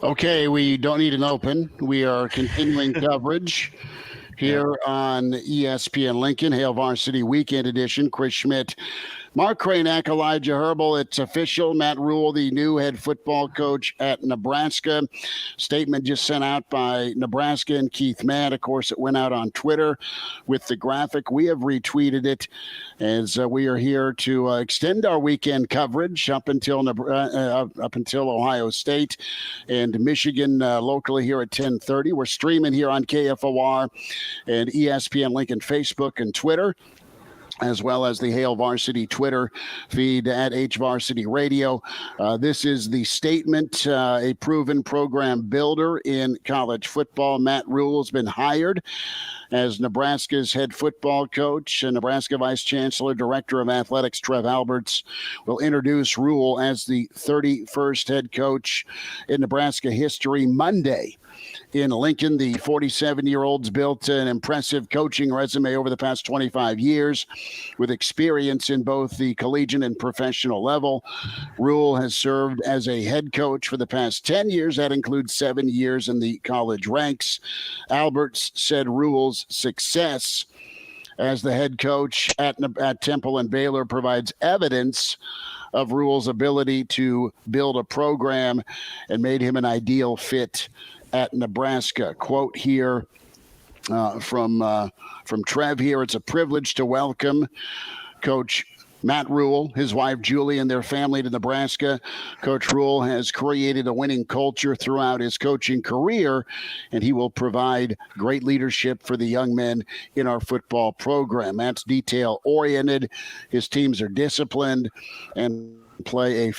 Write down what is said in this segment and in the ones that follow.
Okay, we don't need an open. We are continuing coverage here on ESPN Lincoln, Hail Varsity Weekend Edition. Chris Schmidt, Mark Kraynak, Elijah Herbel. It's official. Matt Rhule, the new head football coach at Nebraska. Statement just sent out by Nebraska and Keith Matt. Of course, it went out on Twitter with the graphic. We have retweeted it as we are here to extend our weekend coverage up until Ohio State and Michigan locally here at 10:30. We're streaming here on KFOR and ESPN Lincoln Facebook and Twitter, as well as the Hail Varsity Twitter feed at HVarsity Radio. This is the statement, a proven program builder in college football. Matt Rhule has been hired as Nebraska's head football coach. And Nebraska Vice Chancellor, Director of Athletics Trev Alberts will introduce Rhule as the 31st head coach in Nebraska history Monday. In Lincoln, the 47-year-old's built an impressive coaching resume over the past 25 years with experience in both the collegiate and professional level. Rhule has served as a head coach for the past 10 years. That includes 7 years in the college ranks. Alberts said Rhule's success as the head coach at Temple and Baylor provides evidence of Rhule's ability to build a program and made him an ideal fit at Nebraska. Quote here from Trev here. It's a privilege to welcome Coach Matt Rhule, his wife Julie, and their family to Nebraska. Coach Rhule has created a winning culture throughout his coaching career, and he will provide great leadership for the young men in our football program. Matt's detail-oriented. His teams are disciplined and play a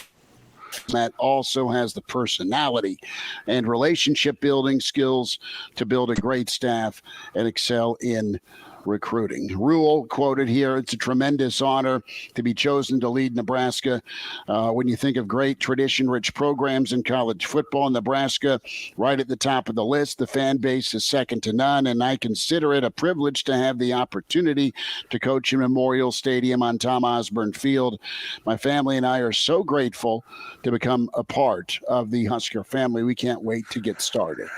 Matt also has the personality and relationship building skills to build a great staff and excel in recruiting. Rhule quoted here, it's a tremendous honor to be chosen to lead Nebraska. When you think of great tradition-rich programs in college football, Nebraska right at the top of the list. The fan base is second to none, and I consider it a privilege to have the opportunity to coach in Memorial Stadium on Tom Osborne Field. My family and I are so grateful to become a part of the Husker family. We can't wait to get started.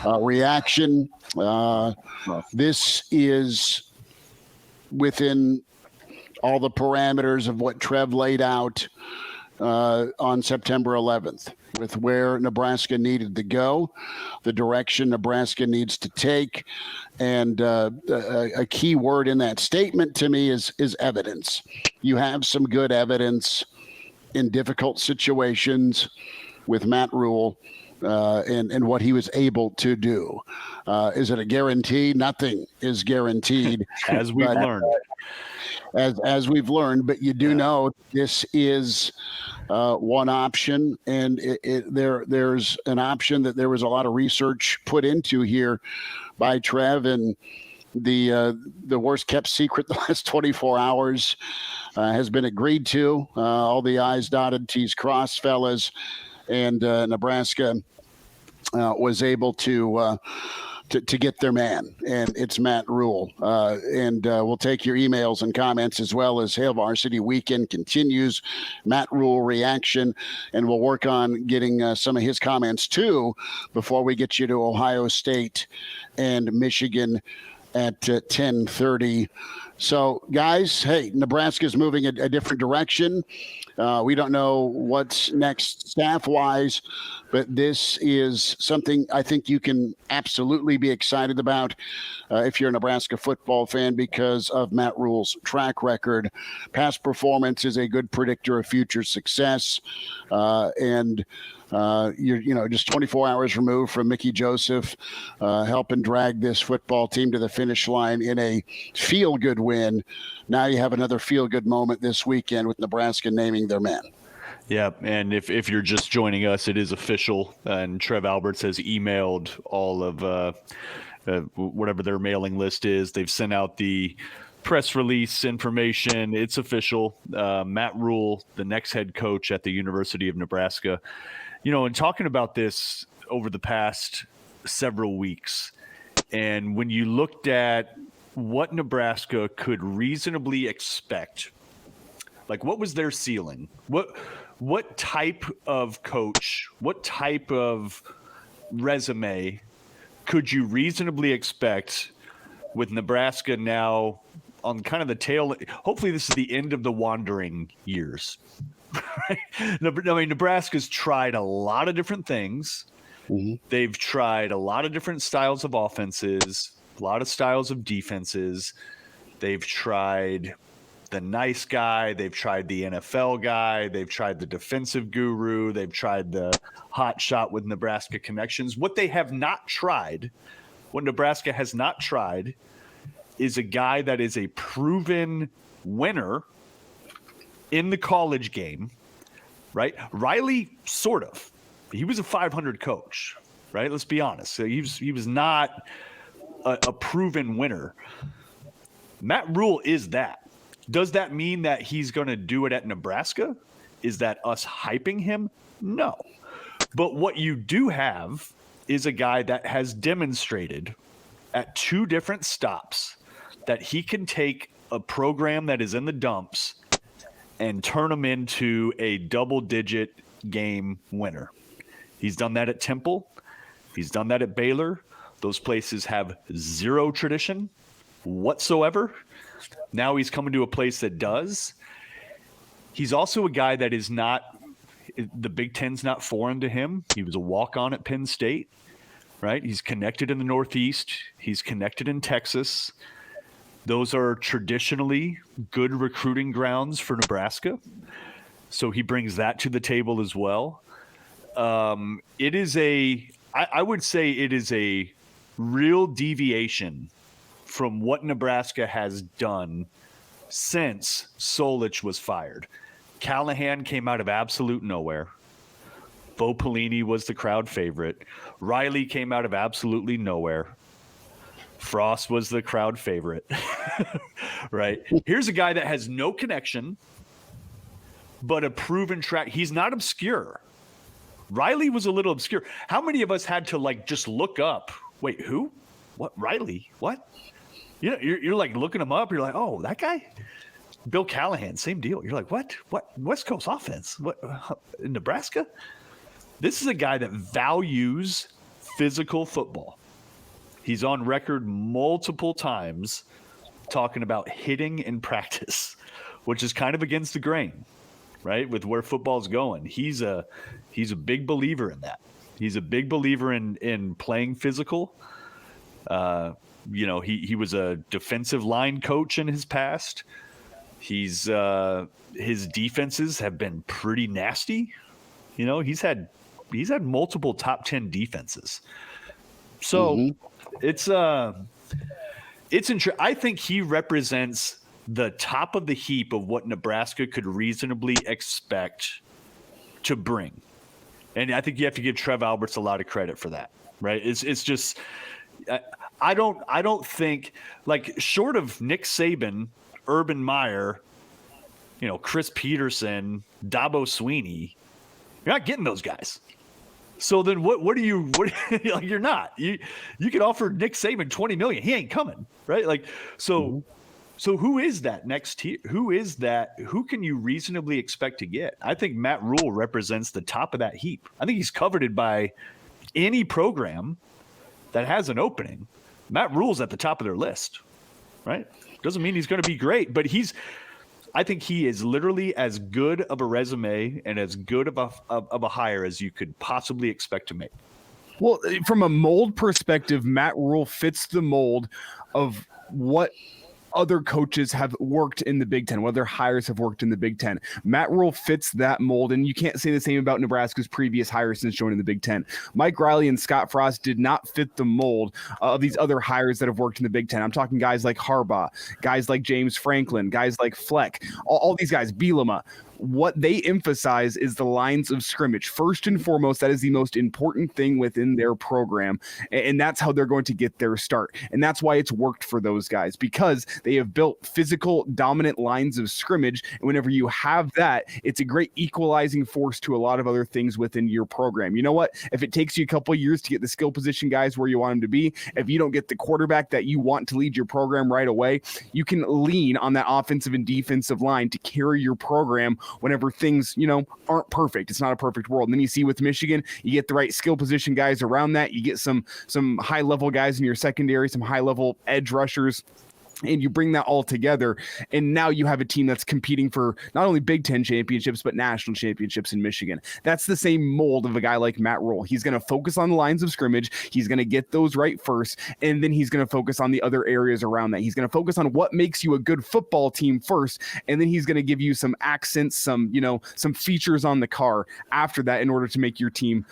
Reaction. This is within all the parameters of what Trev laid out on September 11th with where Nebraska needed to go, the direction Nebraska needs to take. And a key word in that statement to me is evidence. You have some good evidence in difficult situations with Matt Rhule and what he was able to do. Is it a guarantee? Nothing is guaranteed. As we've learned. As we've learned, but you do know this is one option, and there's an option that there was a lot of research put into here by Trev, and the worst kept secret the last 24 hours has been agreed to. All the I's dotted, T's crossed, fellas, and Nebraska was able to get their man, and it's Matt Rhule. And we'll take your emails and comments as well as Hail Varsity Weekend continues. Matt Rhule reaction, and we'll work on getting some of his comments too before we get you to Ohio State and Michigan at 10:30. So, guys, hey, Nebraska's moving a different direction. We don't know what's next staff-wise, but this is something I think you can absolutely be excited about if you're a Nebraska football fan because of Matt Rhule's track record. Past performance is a good predictor of future success, and you're just 24 hours removed from Mickey Joseph helping drag this football team to the finish line in a feel-good win. Now you have another feel-good moment this weekend with Nebraska naming their man. Yeah, and if you're just joining us, it is official, and Trev Alberts has emailed all of whatever their mailing list is. They've sent out the press release information. It's official. Matt Rhule, the next head coach at the University of Nebraska. You know, and talking about this over the past several weeks, and when you looked at what Nebraska could reasonably expect, like what was their ceiling? What type of coach, what type of resume could you reasonably expect with Nebraska now on kind of the tail? Hopefully this is the end of the wandering years. Right? I mean, Nebraska's tried a lot of different things. Mm-hmm. They've tried a lot of different styles of offenses, a lot of styles of defenses. They've tried the nice guy. They've tried the NFL guy. They've tried the defensive guru. They've tried the hot shot with Nebraska connections. What they have not tried, what Nebraska has not tried, is a guy that is a proven winner in the college game, right? Riley, sort of. He was a 500 coach, right? Let's be honest. So he was not a proven winner. Matt Rhule is that. Does that mean that he's going to do it at Nebraska? Is that us hyping him? No. But what you do have is a guy that has demonstrated at 2 different stops that he can take a program that is in the dumps and turn them into a double-digit game winner. He's done that at Temple. He's done that at Baylor. Those places have zero tradition whatsoever. Now he's coming to a place that does. He's also a guy that is not – the Big Ten's not foreign to him. He was a walk-on at Penn State, right? He's connected in the Northeast. He's connected in Texas. Those are traditionally good recruiting grounds for Nebraska. So he brings that to the table as well. It is I would say it is a real deviation from what Nebraska has done since Solich was fired. Callahan came out of absolute nowhere. Bo Pelini was the crowd favorite. Riley came out of absolutely nowhere. Frost was the crowd favorite. Right? Here's a guy that has no connection, but a proven track. He's not obscure. Riley was a little obscure. How many of us had to just look up? Wait, who? What? Riley? What? You know, you're like looking him up. You're like, oh, that guy? Bill Callahan, same deal. You're like, what? What? West Coast offense? What? In Nebraska? This is a guy that values physical football. He's on record multiple times talking about hitting in practice, which is kind of against the grain, right? With where football's going. He's a big believer in that. He's a big believer in playing physical. He was a defensive line coach in his past. His defenses have been pretty nasty. You know, he's had multiple top 10 defenses. So it's I think he represents the top of the heap of what Nebraska could reasonably expect to bring. And I think you have to give Trev Alberts a lot of credit for that, right? It's just I don't think, short of Nick Saban, Urban Meyer, Chris Peterson, Dabo Sweeney, you're not getting those guys. So then what are you you're not. You could offer Nick Saban $20 million. He ain't coming, right? So who is that next tier? Who is that? Who can you reasonably expect to get? I think Matt Rhule represents the top of that heap. I think he's coveted by any program that has an opening. Matt Rhule's at the top of their list, right? Doesn't mean he's going to be great, but I think he is literally as good of a resume and as good of a hire as you could possibly expect to make. Well, from a mold perspective, Matt Rhule fits the mold of what other coaches have worked in the Big Ten, what other hires have worked in the Big Ten. Matt Rhule fits that mold, and you can't say the same about Nebraska's previous hires since joining the Big Ten. Mike Riley and Scott Frost did not fit the mold of these other hires that have worked in the Big Ten. I'm talking guys like Harbaugh, guys like James Franklin, guys like Fleck, all these guys, Bielema. What they emphasize is the lines of scrimmage. First and foremost, that is the most important thing within their program, and that's how they're going to get their start. And that's why it's worked for those guys, because they have built physical, dominant lines of scrimmage. And whenever you have that, it's a great equalizing force to a lot of other things within your program. You know what? If it takes you a couple of years to get the skill position guys where you want them to be, if you don't get the quarterback that you want to lead your program right away, you can lean on that offensive and defensive line to carry your program whenever things, aren't perfect. It's not a perfect world. And then you see with Michigan, you get the right skill position guys around that. You get some high level guys in your secondary, some high level edge rushers, and you bring that all together, and now you have a team that's competing for not only Big Ten championships, but national championships in Michigan. That's the same mold of a guy like Matt Rhule. He's going to focus on the lines of scrimmage. He's going to get those right first, and then he's going to focus on the other areas around that. He's going to focus on what makes you a good football team first, and then he's going to give you some accents, some features on the car after that in order to make your team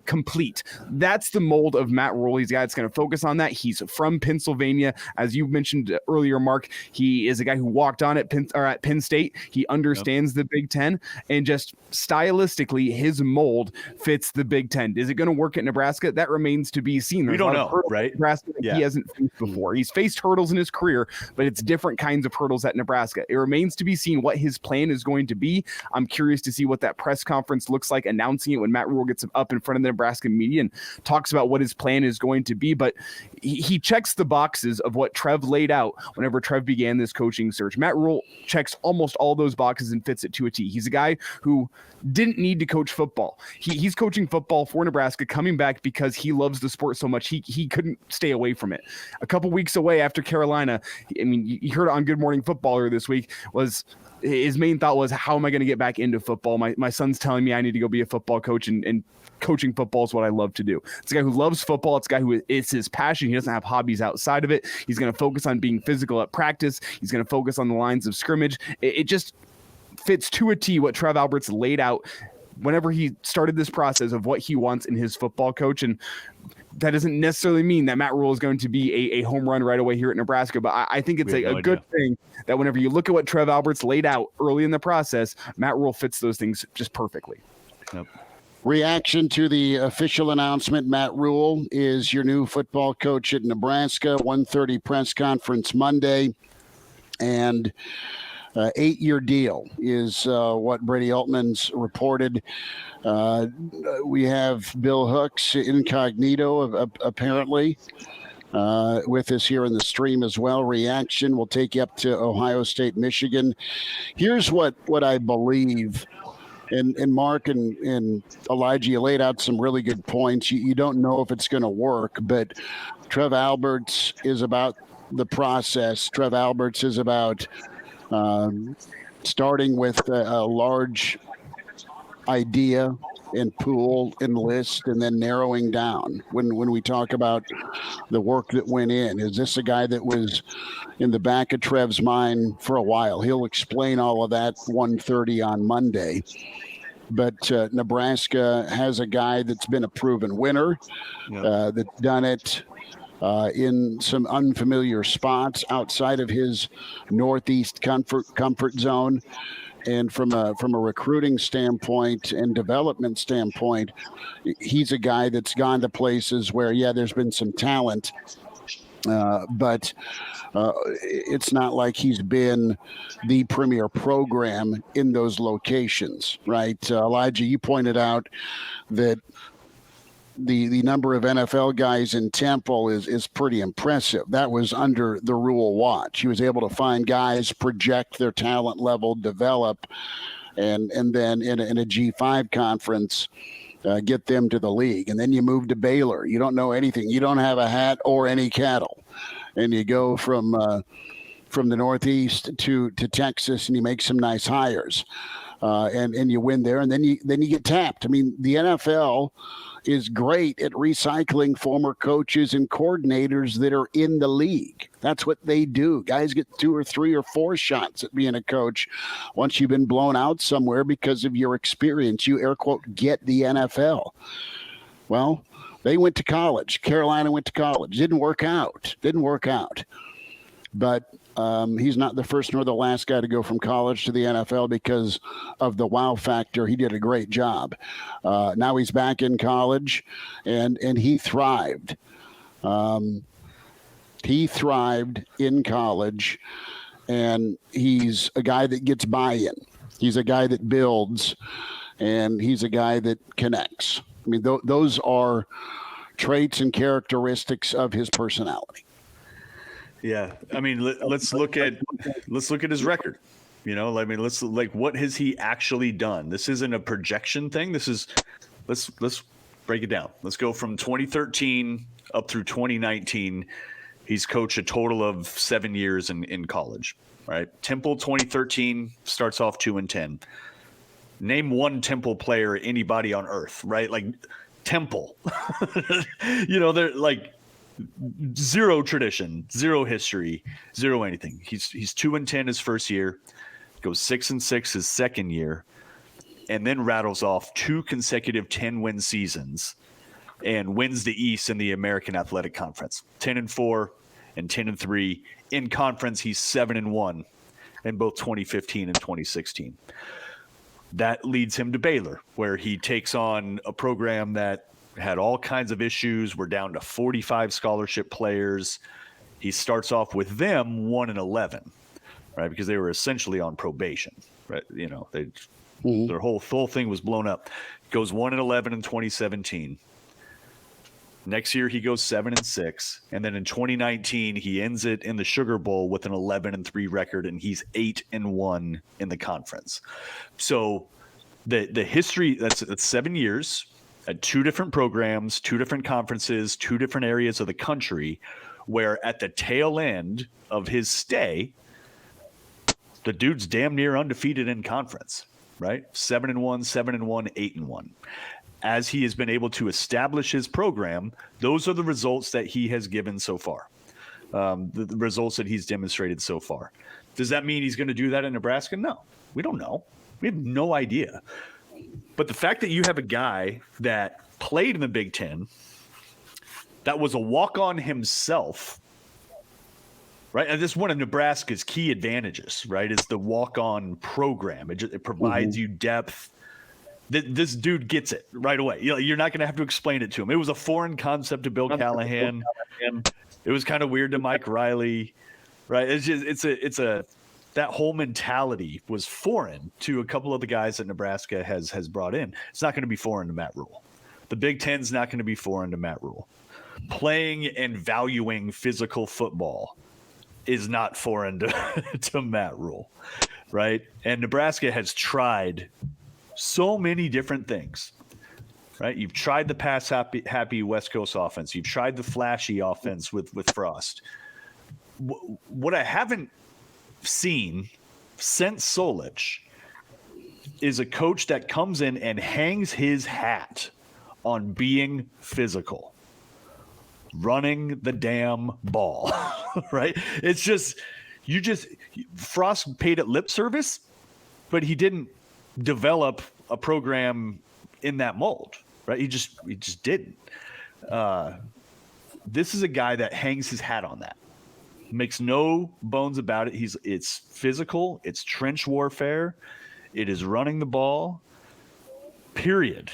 complete. That's the mold of Matt Rhule. He's a guy that's going to focus on that. He's from Pennsylvania. As you mentioned earlier, Mark, he is a guy who walked on at Penn State. He understands the Big Ten, and just stylistically, his mold fits the Big Ten. Is it going to work at Nebraska? That remains to be seen. We don't know, right? Nebraska that he hasn't faced before. He's faced hurdles in his career, but it's different kinds of hurdles at Nebraska. It remains to be seen what his plan is going to be. I'm curious to see what that press conference looks like, announcing it when Matt Rhule gets up in front of the Nebraska media and talks about what his plan is going to be. But he checks the boxes of what Trev laid out whenever Trev began this coaching search. Matt Rhule checks almost all those boxes and fits it to a T. He's a guy who didn't need to coach football. He's coaching football for Nebraska, coming back because he loves the sport so much he couldn't stay away from it. A couple weeks away after Carolina, I mean, you heard it on Good Morning Footballer this week, was his main thought was, how am I going to get back into football? My son's telling me I need to go be a football coach, and coaching football is what I love to do. It's a guy who loves football. It's a guy who it's his passion. He doesn't have hobbies outside of it. He's going to focus on being physical at practice. He's going to focus on the lines of scrimmage. It just fits to a T what Trev Alberts laid out whenever he started this process of what he wants in his football coach. And that doesn't necessarily mean that Matt Rhule is going to be a home run right away here at Nebraska, but I think it's a good thing that whenever you look at what Trev Alberts laid out early in the process, Matt Rhule fits those things just perfectly. Yep. Reaction to the official announcement: Matt Rhule is your new football coach at Nebraska. 1:30 press conference Monday, and 8-year deal is what Brady Altman's reported. We have Bill Hooks incognito apparently with us here in the stream as well. Reaction. We'll take you up to Ohio State, Michigan. Here's what I believe. And Mark and Elijah, you laid out some really good points. You don't know if it's going to work, but Trev Alberts is about the process. Trev Alberts is about starting with a large idea and pool and list, and then narrowing down. When we talk about the work that went in, is this a guy that was in the back of Trev's mind for a while? He'll explain all of that 1:30 on Monday. But Nebraska has a guy that's been a proven winner, that's done it in some unfamiliar spots outside of his Northeast comfort zone. And from a recruiting standpoint and development standpoint, he's a guy that's gone to places where, there's been some talent, but it's not like he's been the premier program in those locations, right? Elijah, you pointed out that the number of NFL guys in Temple is pretty impressive. That was under the Rhule watch. He was able to find guys, project their talent level, develop, and then in a G5 conference, get them to the league. And then you move to Baylor. You don't know anything. You don't have a hat or any cattle. And you go from the Northeast to Texas, and you make some nice hires, and you win there, and then you get tapped. I mean, the NFL is great at recycling former coaches and coordinators that are in the league. That's what they do. Guys get 2 or 3 or 4 shots at being a coach once you've been blown out somewhere because of your experience. You air quote get the NFL. Well, they went to college. Carolina went to college. Didn't work out. But he's not the first nor the last guy to go from college to the NFL because of the wow factor. He did a great job. Now he's back in college, and he thrived. He thrived in college, and he's a guy that gets buy-in. He's a guy that builds, and he's a guy that connects. I mean, those are traits and characteristics of his personality. Yeah, I mean, let's look at his record. You know, I mean, what has he actually done? This isn't a projection thing. This is, let's break it down. Let's go from 2013 up through 2019. He's coached a total of 7 years in college, right? Temple 2013 starts off 2-10. Name one Temple player, anybody on earth, right? Like Temple, you know, they're like zero tradition, zero history, zero anything. He's 2-10 his first year, goes 6-6 his second year, and then rattles off 2 consecutive 10-win seasons and wins the East in the American Athletic Conference, 10-4 and 10-3. In conference, he's 7-1 in both 2015 and 2016. That leads him to Baylor, where he takes on a program that had all kinds of issues. We're down to 45 scholarship players. He starts off with them 1-11, right? Because they were essentially on probation, right? You know, their whole thing was blown up. Goes 1-11 in 2017. Next year he goes 7-6, and then in 2019 he ends it in the Sugar Bowl with an 11-3 record, and he's 8-1 in the conference. So the history, that's 7 years at 2 different programs, 2 different conferences, 2 different areas of the country, where at the tail end of his stay, the dude's damn near undefeated in conference, right? 7-1, 7-1, 8-1. As he has been able to establish his program, those are the results that he has given so far, the results that he's demonstrated so far. Does that mean he's going to do that in Nebraska? No, we don't know. We have no idea. But the fact that you have a guy that played in the Big Ten, that was a walk-on himself, right? And this is one of Nebraska's key advantages, right, is the walk-on program. It provides you depth. This dude gets it right away. You're not going to have to explain it to him. It was a foreign concept to Bill Callahan. It was kind of weird to Mike Riley, right? That whole mentality was foreign to a couple of the guys that Nebraska has brought in. It's not going to be foreign to Matt Rhule. The Big Ten's not going to be foreign to Matt Rhule. Playing and valuing physical football is not foreign to Matt Rhule, right? And Nebraska has tried so many different things, right? You've tried the pass happy West Coast offense. You've tried the flashy offense with Frost. What I haven't seen since Solich is a coach that comes in and hangs his hat on being physical, running the damn ball, right? It's just, Frost paid it lip service, but he didn't develop a program in that mold, right? He just didn't. This is a guy that hangs his hat on that. Makes no bones about it. It's physical, it's trench warfare, it is running the ball. Period.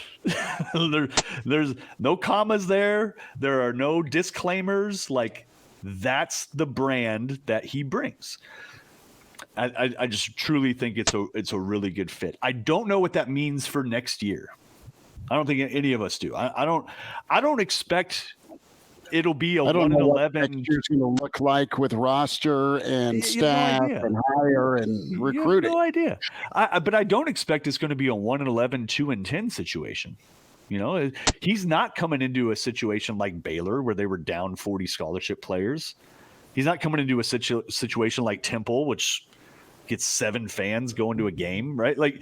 There's no commas there. There are no disclaimers. Like, that's the brand that he brings. I just truly think it's a really good fit. I don't know what that means for next year. I don't think any of us do. I don't expect it'll be a 1-11. Next year's going to look like with roster and staff and hire and recruiting. No idea. But I don't expect it's going to be a 1-11, 2-10 situation. You know, he's not coming into a situation like Baylor where they were down 40 scholarship players. He's not coming into a situation like Temple, which gets 7 fans going to a game, right? Like,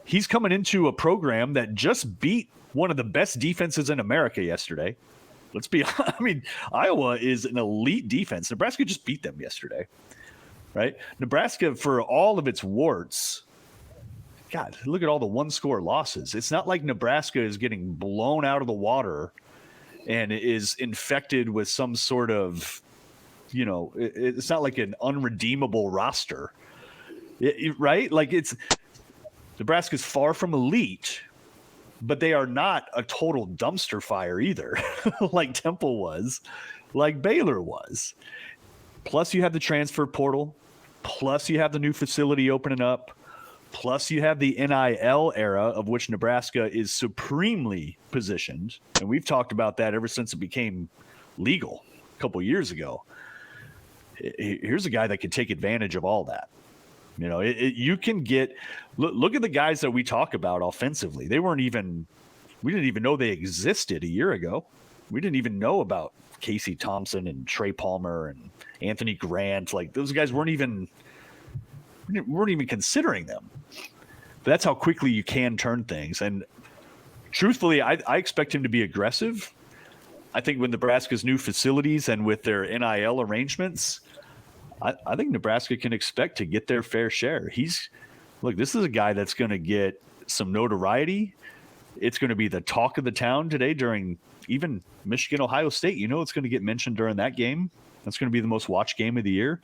he's coming into a program that just beat one of the best defenses in America yesterday. Let's be honest. I mean, Iowa is an elite defense. Nebraska just beat them yesterday, right? Nebraska, for all of its warts, God, look at all the one-score losses. It's not like Nebraska is getting blown out of the water and is infected with some sort of, you know, it's not like an unredeemable roster, right? Like, Nebraska's far from elite, but they are not a total dumpster fire either, like Temple was, like Baylor was. Plus, you have the transfer portal. Plus, you have the new facility opening up. Plus, you have the NIL era, of which Nebraska is supremely positioned. And we've talked about that ever since it became legal a couple years ago. Here's a guy that could take advantage of all that. You know, you can get look at the guys that we talk about offensively. We didn't even know they existed a year ago. We didn't even know about Casey Thompson and Trey Palmer and Anthony Grant. Like those guys weren't even considering them. But that's how quickly you can turn things. And truthfully, I expect him to be aggressive. I think with Nebraska's new facilities and with their NIL arrangements, I think Nebraska can expect to get their fair share. This is a guy that's going to get some notoriety. It's going to be the talk of the town today during even Michigan, Ohio State. You know, it's going to get mentioned during that game. That's going to be the most watched game of the year.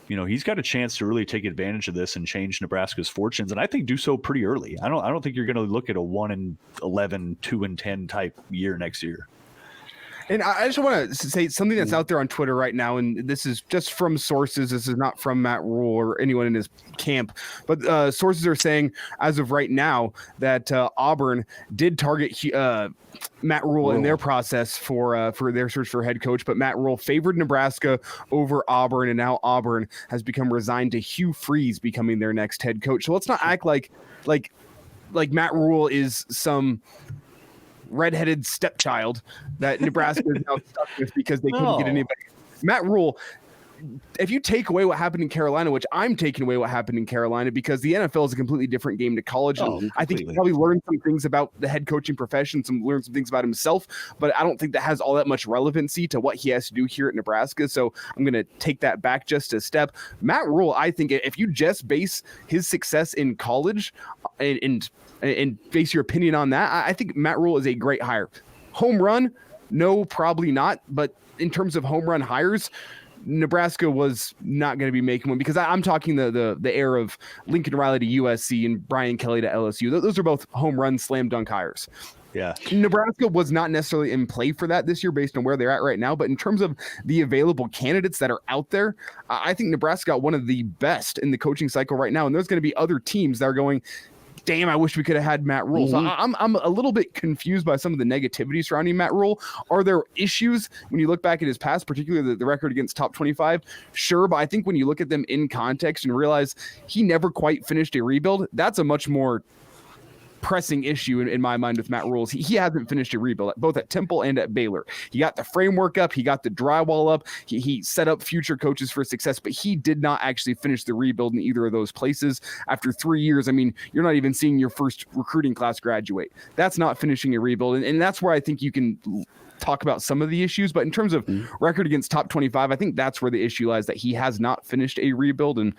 He's got a chance to really take advantage of this and change Nebraska's fortunes, and I think do so pretty early. I don't think you're going to look at a 1-11, 2-10 type year next year. And I just want to say something that's out there on Twitter right now, and this is just from sources. This is not from Matt Rhule or anyone in his camp, but sources are saying as of right now that Auburn did target Matt Rhule in their process for their search for head coach, but Matt Rhule favored Nebraska over Auburn, and now Auburn has become resigned to Hugh Freeze becoming their next head coach. So let's not act like Matt Rhule is some redheaded stepchild that Nebraska is now stuck with because they couldn't get anybody. Matt Rhule, if you take away what happened in Carolina, which I'm taking away what happened in Carolina because the NFL is a completely different game to college. And I think he probably learned some things about the head coaching profession, learned some things about himself, but I don't think that has all that much relevancy to what he has to do here at Nebraska. So I'm going to take that back just a step. Matt Rhule, I think if you just base his success in college and base your opinion on that, I think Matt Rhule is a great hire. Home run? No, probably not. But in terms of home run hires, Nebraska was not going to be making one because I'm talking the era of Lincoln Riley to USC and Brian Kelly to LSU. Those are both home run slam dunk hires. Yeah. Nebraska was not necessarily in play for that this year based on where they're at right now. But in terms of the available candidates that are out there, I think Nebraska got one of the best in the coaching cycle right now. And there's going to be other teams that are going, damn, I wish we could have had Matt Rhule. So I'm a little bit confused by some of the negativity surrounding Matt Rhule. Are there issues when you look back at his past, particularly the record against top 25? Sure, but I think when you look at them in context and realize he never quite finished a rebuild, that's a much more pressing issue in my mind with Matt Rhule. He hasn't finished a rebuild both at Temple and at Baylor. He got the framework up, he got the drywall up, he set up future coaches for success, but he did not actually finish the rebuild in either of those places. After 3 years, I mean, you're not even seeing your first recruiting class graduate. That's not finishing a rebuild, and that's where I think you can talk about some of the issues. But in terms of record against top 25, I think that's where the issue lies, that he has not finished a rebuild. And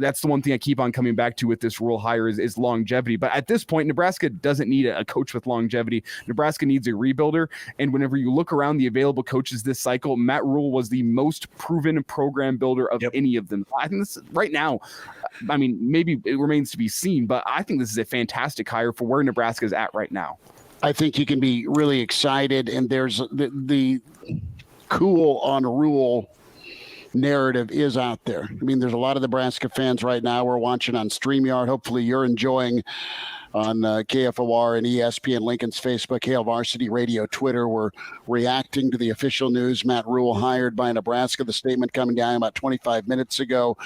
that's the one thing I keep on coming back to with this Rhule hire is longevity. But at this point, Nebraska doesn't need a coach with longevity. Nebraska needs a rebuilder. And whenever you look around the available coaches this cycle, Matt Rhule was the most proven program builder of any of them. I think this right now, I mean, maybe it remains to be seen, but I think this is a fantastic hire for where Nebraska is at right now. I think you can be really excited, and there's the cool on Rhule narrative is out there. I mean, there's a lot of Nebraska fans right now. We're watching on StreamYard. Hopefully you're enjoying on KFOR and ESPN Lincoln's Facebook, Hail Varsity Radio, Twitter. We're reacting to the official news. Matt Rhule hired by Nebraska. The statement coming down about 25 minutes ago.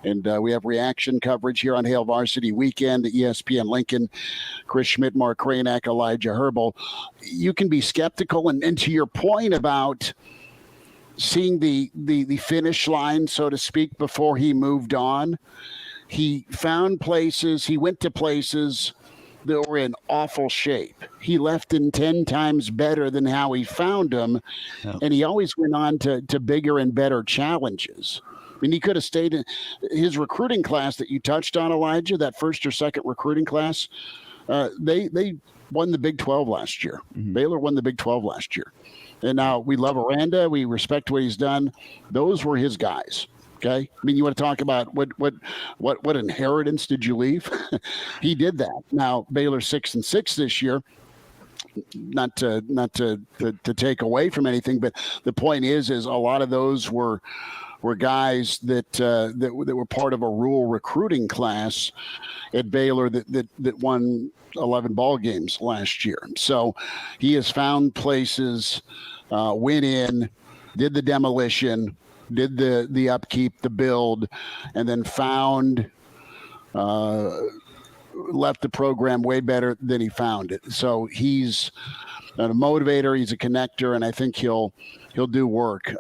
And we have reaction coverage here on Hail Varsity Weekend, ESPN Lincoln, Chris Schmidt, Mark Kraynak, Elijah Herbel. You can be skeptical. And to your point about seeing the finish line, so to speak, before he moved on, he found places, he went to places that were in awful shape. He left in 10 times better than how he found them, and he always went on to bigger and better challenges. I mean, he could have stayed in his recruiting class that you touched on, Elijah, that first or second recruiting class. They won the Big 12 last year. Baylor won the Big 12 last year. And now we love Aranda. We respect what he's done. Those were his guys. Okay. I mean, you want to talk about what inheritance did you leave? He did that. Now Baylor 6-6 this year. Not to take away from anything, but the point is a lot of those were guys that were part of a Rhule recruiting class at Baylor that won 11 ball games last year. So he has found places, went in, did the demolition, did the upkeep, the build, and then left the program way better than he found it. So he's a motivator, he's a connector, and I think he'll do work.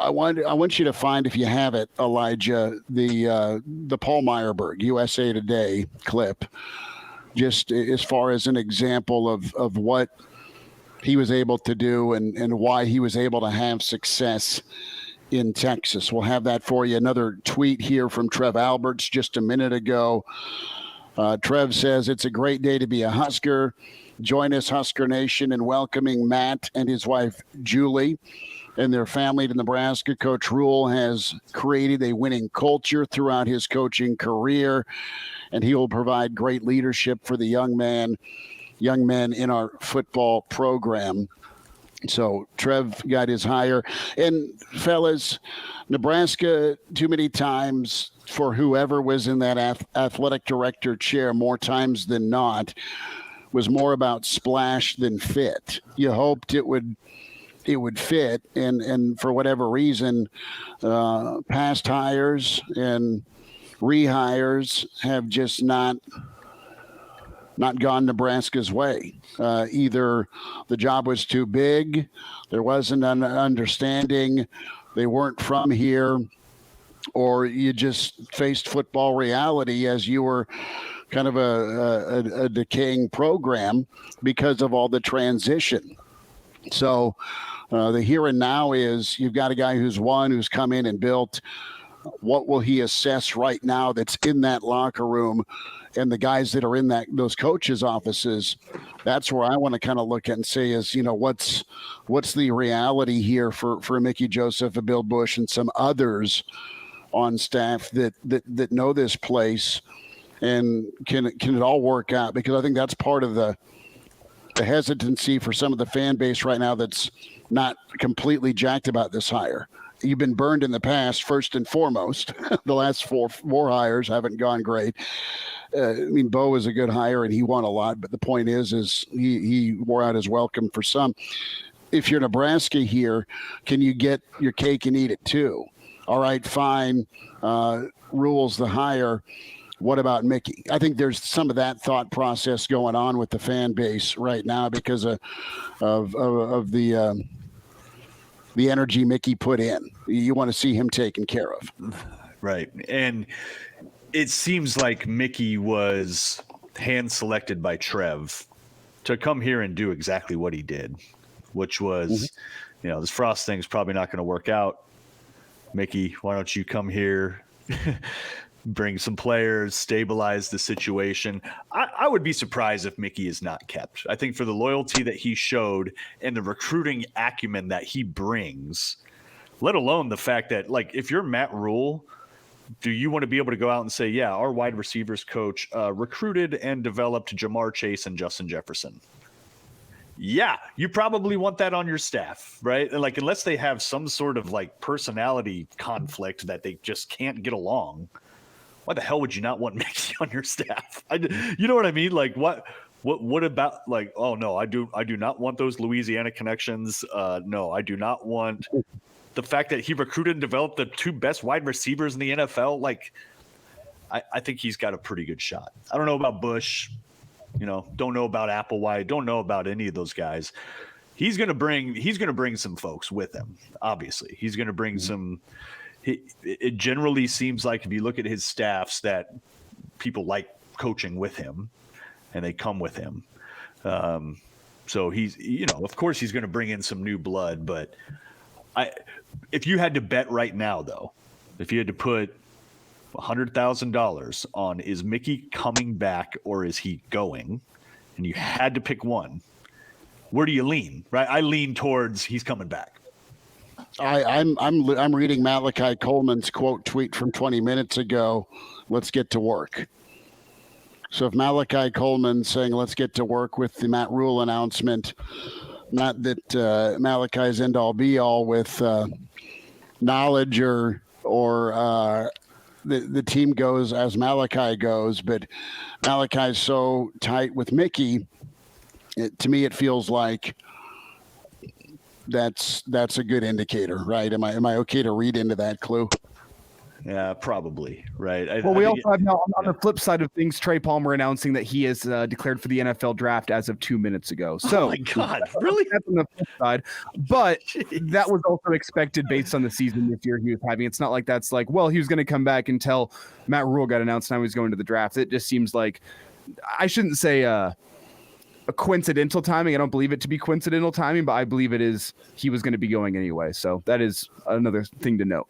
I want you to find, if you have it, Elijah, the Paul Meyerberg USA Today clip, just as far as an example of what he was able to do and why he was able to have success in Texas. We'll have that for you. Another tweet here from Trev Alberts just a minute ago. Trev says, it's a great day to be a Husker. Join us, Husker Nation, in welcoming Matt and his wife, Julie, and their family to Nebraska. Coach Rhule has created a winning culture throughout his coaching career, and he will provide great leadership for the young men in our football program. So Trev got his hire. And fellas, Nebraska, too many times for whoever was in that athletic director chair, more times than not, was more about splash than fit. You hoped it would fit, and for whatever reason, past hires and rehires have just not gone Nebraska's way. Either the job was too big, there wasn't an understanding, they weren't from here, or you just faced football reality as you were kind of a decaying program because of all the transition. So the here and now is you've got a guy who's come in and built. What will he assess right now that's in that locker room and the guys that are in those coaches' offices? That's where I want to kind of look at and say is, what's the reality here for Mickey Joseph, Bill Bush, and some others on staff that know this place, and can it all work out? Because I think that's part of the hesitancy for some of the fan base right now that's not completely jacked about this hire. You've been burned in the past, first and foremost. The last four hires haven't gone great. Bo was a good hire and he won a lot, but the point is he wore out his welcome for some. If you're Nebraska here, can you get your cake and eat it too? All right, fine. Rhule's the hire. What about Mickey? I think there's some of that thought process going on with the fan base right now because of the energy Mickey put in. You want to see him taken care of. Right. And it seems like Mickey was hand-selected by Trev to come here and do exactly what he did, which was, this Frost thing's probably not going to work out. Mickey, why don't you come here, bring some players, stabilize the situation. I would be surprised if Mickey is not kept. I think for the loyalty that he showed and the recruiting acumen that he brings, let alone the fact that, if you're Matt Rhule, do you want to be able to go out and say, yeah, our wide receivers coach recruited and developed Jamar Chase and Justin Jefferson? Yeah, you probably want that on your staff, right? And unless they have some sort of personality conflict that they just can't get along, why the hell would you not want Mickey on your staff? You know what I mean? What about oh no, I do not want those Louisiana connections. No, I do not want the fact that he recruited and developed the two best wide receivers in the NFL. I think he's got a pretty good shot. I don't know about Bush. Don't know about Applewhite. Don't know about any of those guys. He's going to bring some folks with him. Obviously, he's going to bring some. It generally seems like if you look at his staffs that people like coaching with him, and they come with him. So he's, of course he's going to bring in some new blood. But if you had to bet right now, though, if you had to put $100,000 on is Mickey coming back or is he going, and you had to pick one, where do you lean? Right, I lean towards he's coming back. I'm reading Malachi Coleman's quote tweet from 20 minutes ago. Let's get to work. So if Malachi Coleman's saying let's get to work with the Matt Rhule announcement, not that Malachi's end all be all with knowledge or the team goes as Malachi goes, but Malachi's so tight with Mickey. To me, it feels like that's a good indicator, right? Am I okay to read into that clue? Yeah, probably, right. Well, we also have now on the flip side of things, Trey Palmer announcing that he is declared for the NFL draft as of 2 minutes ago. So, oh my God, really? That's on the flip side, but that was also expected based on the season this year he was having. It's not like that's like, well, he was going to come back until Matt Rhule got announced and I was going to the draft. It just seems like, I shouldn't say a coincidental timing. I don't believe it to be coincidental timing, but I believe it is. He was going to be going anyway. So that is another thing to note.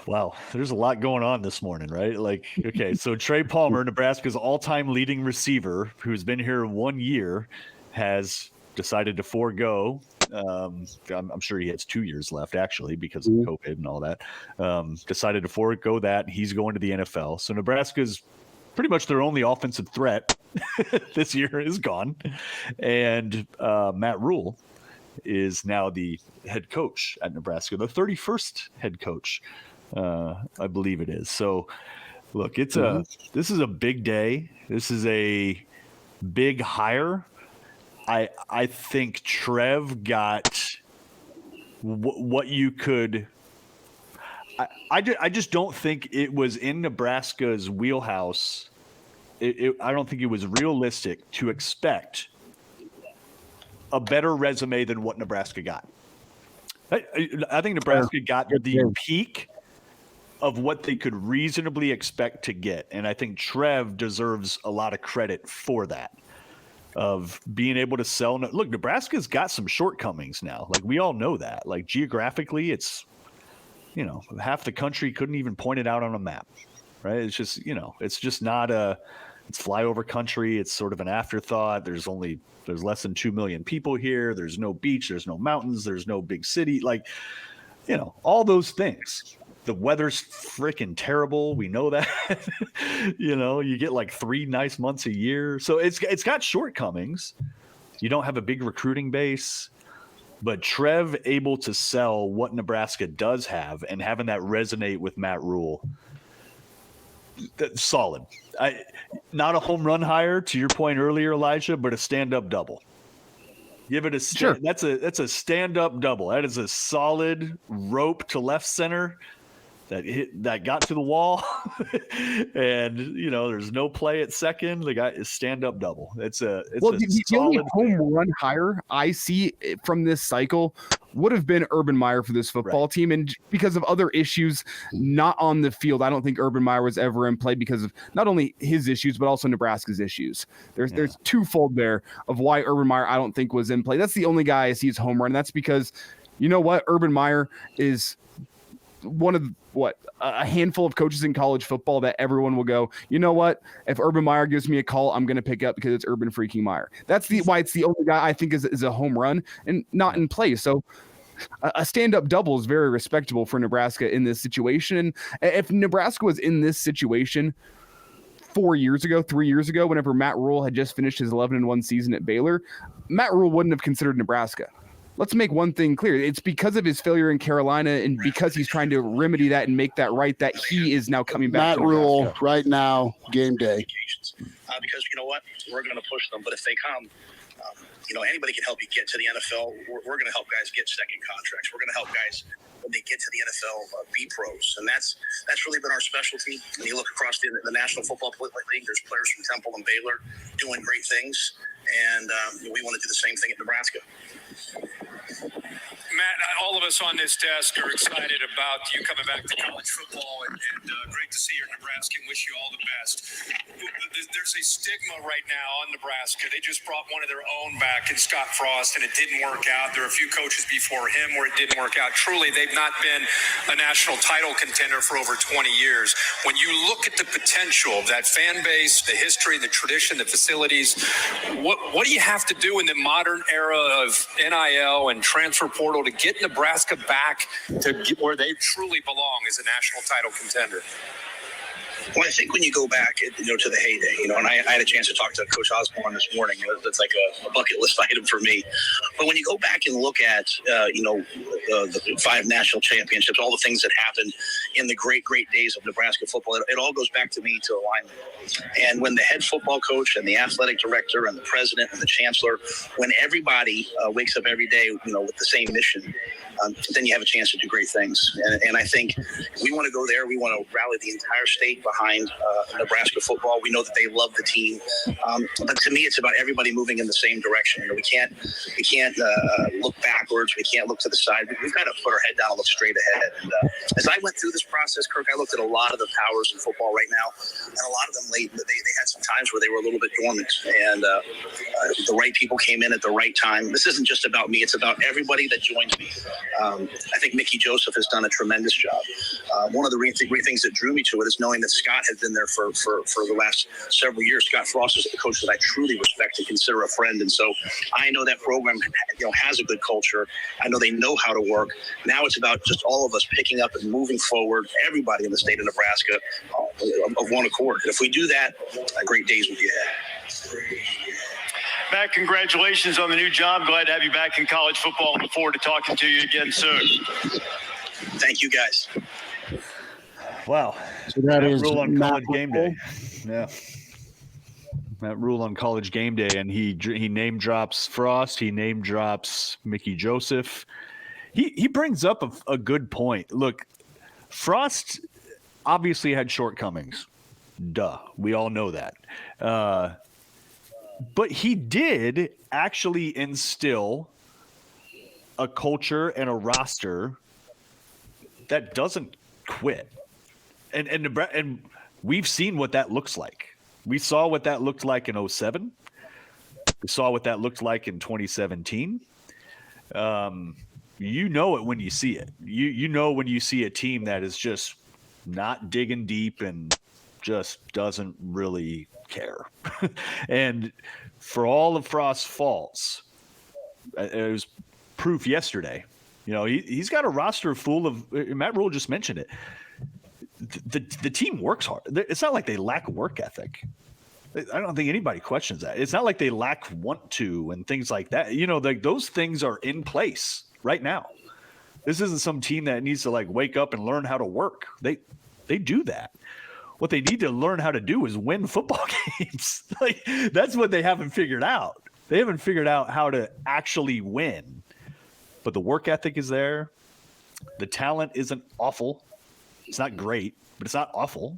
Wow, there's a lot going on this morning, right? Like, okay, so Trey Palmer, Nebraska's all-time leading receiver, who's been here 1 year, has decided to forego. I'm sure he has 2 years left, actually, because of COVID and all that. Decided to forego that. He's going to the NFL. So Nebraska's pretty much their only offensive threat this year is gone. And Matt Rhule is now the head coach at Nebraska, the 31st head coach. I believe it is. So look, this is a big day. This is a big hire. I think Trev got what you could. I just don't think it was in Nebraska's wheelhouse. I don't think it was realistic to expect a better resume than what Nebraska got. I think Nebraska got the peak of what they could reasonably expect to get. And I think Trev deserves a lot of credit for that, of being able to sell. Look, Nebraska's got some shortcomings now. Like, we all know that. Like, geographically, it's, half the country couldn't even point it out on a map, right? It's just, it's just not it's flyover country. It's sort of an afterthought. There's less than 2 million people here. There's no beach. There's no mountains. There's no big city. Like, all those things. The weather's freaking terrible. We know that. You get like 3 nice months a year. So it's got shortcomings. You don't have a big recruiting base, but Trev able to sell what Nebraska does have and having that resonate with Matt Rhule. That's solid. Not a home run hire, to your point earlier, Elijah, but a stand-up double. Give it a sure. That's a stand-up double. That is a solid rope to left center that got to the wall, and there's no play at second. The guy is stand-up double. The only home run hire I see from this cycle would have been Urban Meyer for this football team, and because of other issues not on the field, I don't think Urban Meyer was ever in play because of not only his issues but also Nebraska's issues. There's twofold there of why Urban Meyer I don't think was in play. That's the only guy I see as home run. And that's because Urban Meyer is one of a handful of coaches in college football that everyone will go, if Urban Meyer gives me a call, I'm going to pick up because it's Urban freaking Meyer. That's why it's the only guy I think is a home run and not in play. So a stand-up double is very respectable for Nebraska in this situation. And if Nebraska was in this situation 3 years ago, whenever Matt Rhule had just finished his 11-1 season at Baylor, Matt Rhule wouldn't have considered Nebraska. Let's make one thing clear. It's because of his failure in Carolina and because he's trying to remedy that and make that right that he is now coming back. Matt Rhule right now, game day. Because you know what? We're going to push them. But if they come, anybody can help you get to the NFL. We're going to help guys get second contracts. We're going to help guys when they get to the NFL be pros. And that's really been our specialty. When you look across the National Football League, there's players from Temple and Baylor doing great things. And we want to do the same thing at Nebraska. Matt, all of us on this desk are excited about you coming back to college football, and great to see you at Nebraska and wish you all the best. There's a stigma right now on Nebraska. They just brought one of their own back in Scott Frost, and it didn't work out. There are a few coaches before him where it didn't work out. Truly, they've not been a national title contender for over 20 years. When you look at the potential of that fan base, the history, the tradition, the facilities, what do you have to do in the modern era of NIL and transfer portal to get Nebraska back to where they truly belong as a national title contender? Well, I think when you go back, to the heyday, and I had a chance to talk to Coach Osborne this morning. That's like a bucket list item for me. But when you go back and look at, the 5 national championships, all the things that happened in the great days of Nebraska football. It all goes back to me, to alignment. And when the head football coach and the athletic director and the president and the chancellor, when everybody wakes up every day, with the same mission, then you have a chance to do great things. And I think we want to go there. We want to rally the entire state behind Nebraska football. We know that they love the team. But to me, it's about everybody moving in the same direction. We can't look backwards. We can't look to the side. We've got to put our head down and look straight ahead. And as I went through this process, Kirk, I looked at a lot of the powers in football right now, and a lot of them late. They had some times where they were a little bit dormant, and the right people came in at the right time. This isn't just about me. It's about everybody that joins me. I think Mickey Joseph has done a tremendous job. One of the great things that drew me to it is knowing that Scott had been there for the last several years. Scott Frost is a coach that I truly respect and consider a friend. And so I know that program has a good culture. I know they know how to work. Now it's about just all of us picking up and moving forward, everybody in the state of Nebraska of one accord. And if we do that, great days will be ahead. Matt, congratulations on the new job. Glad to have you back in college football. Look forward to talking to you again soon. Thank you, guys. Wow. So that Matt is Rhule on Matt College Game Day. Rhule. Yeah. Matt Rhule on College Game Day, and he name drops Frost. He name drops Mickey Joseph. He brings up a good point. Look, Frost obviously had shortcomings. Duh. We all know that. But he did actually instill a culture and a roster that doesn't quit. And we've seen what that looks like. We saw what that looked like in 2007. We saw what that looked like in 2017. You know it when you see it. You know when you see a team that is just not digging deep and just doesn't really care. And for all of Frost's faults, it was proof yesterday. He's got a roster full of – Matt Rhule just mentioned it. The team works hard. It's not like they lack work ethic. I don't think anybody questions that. It's not like they lack want to and things like that. Those things are in place right now. This isn't some team that needs to wake up and learn how to work. They do that. What they need to learn how to do is win football games. That's what they haven't figured out. They haven't figured out how to actually win. But the work ethic is there. The talent isn't awful. It's not great, but it's not awful.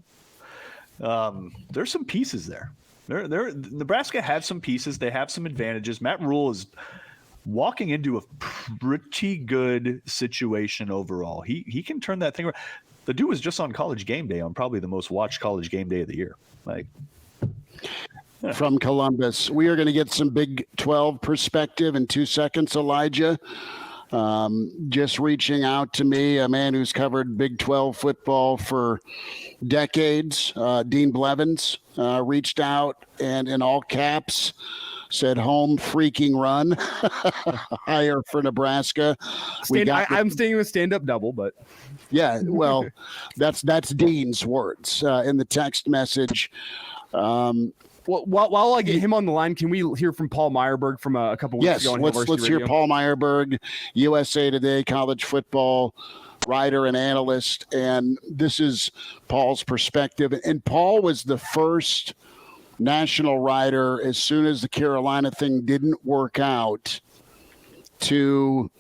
There's some pieces there. Nebraska has some pieces. They have some advantages. Matt Rhule is walking into a pretty good situation overall. He can turn that thing around. The dude was just on College Game Day, on probably the most watched College Game Day of the year. From Columbus, we are going to get some Big 12 perspective in 2 seconds, Elijah. Just reaching out to me, a man who's covered Big 12 football for decades, Dean Blevins, reached out and in all caps said home freaking run. Hire for Nebraska. I'm staying with stand-up double, but yeah, well, that's Dean's words in the text message. Well, while I get him on the line, can we hear from Paul Meyerberg from a couple weeks ago? Yes, let's hear Paul Meyerberg, USA Today college football writer and analyst, and this is Paul's perspective. And Paul was the first national writer, as soon as the Carolina thing didn't work out, to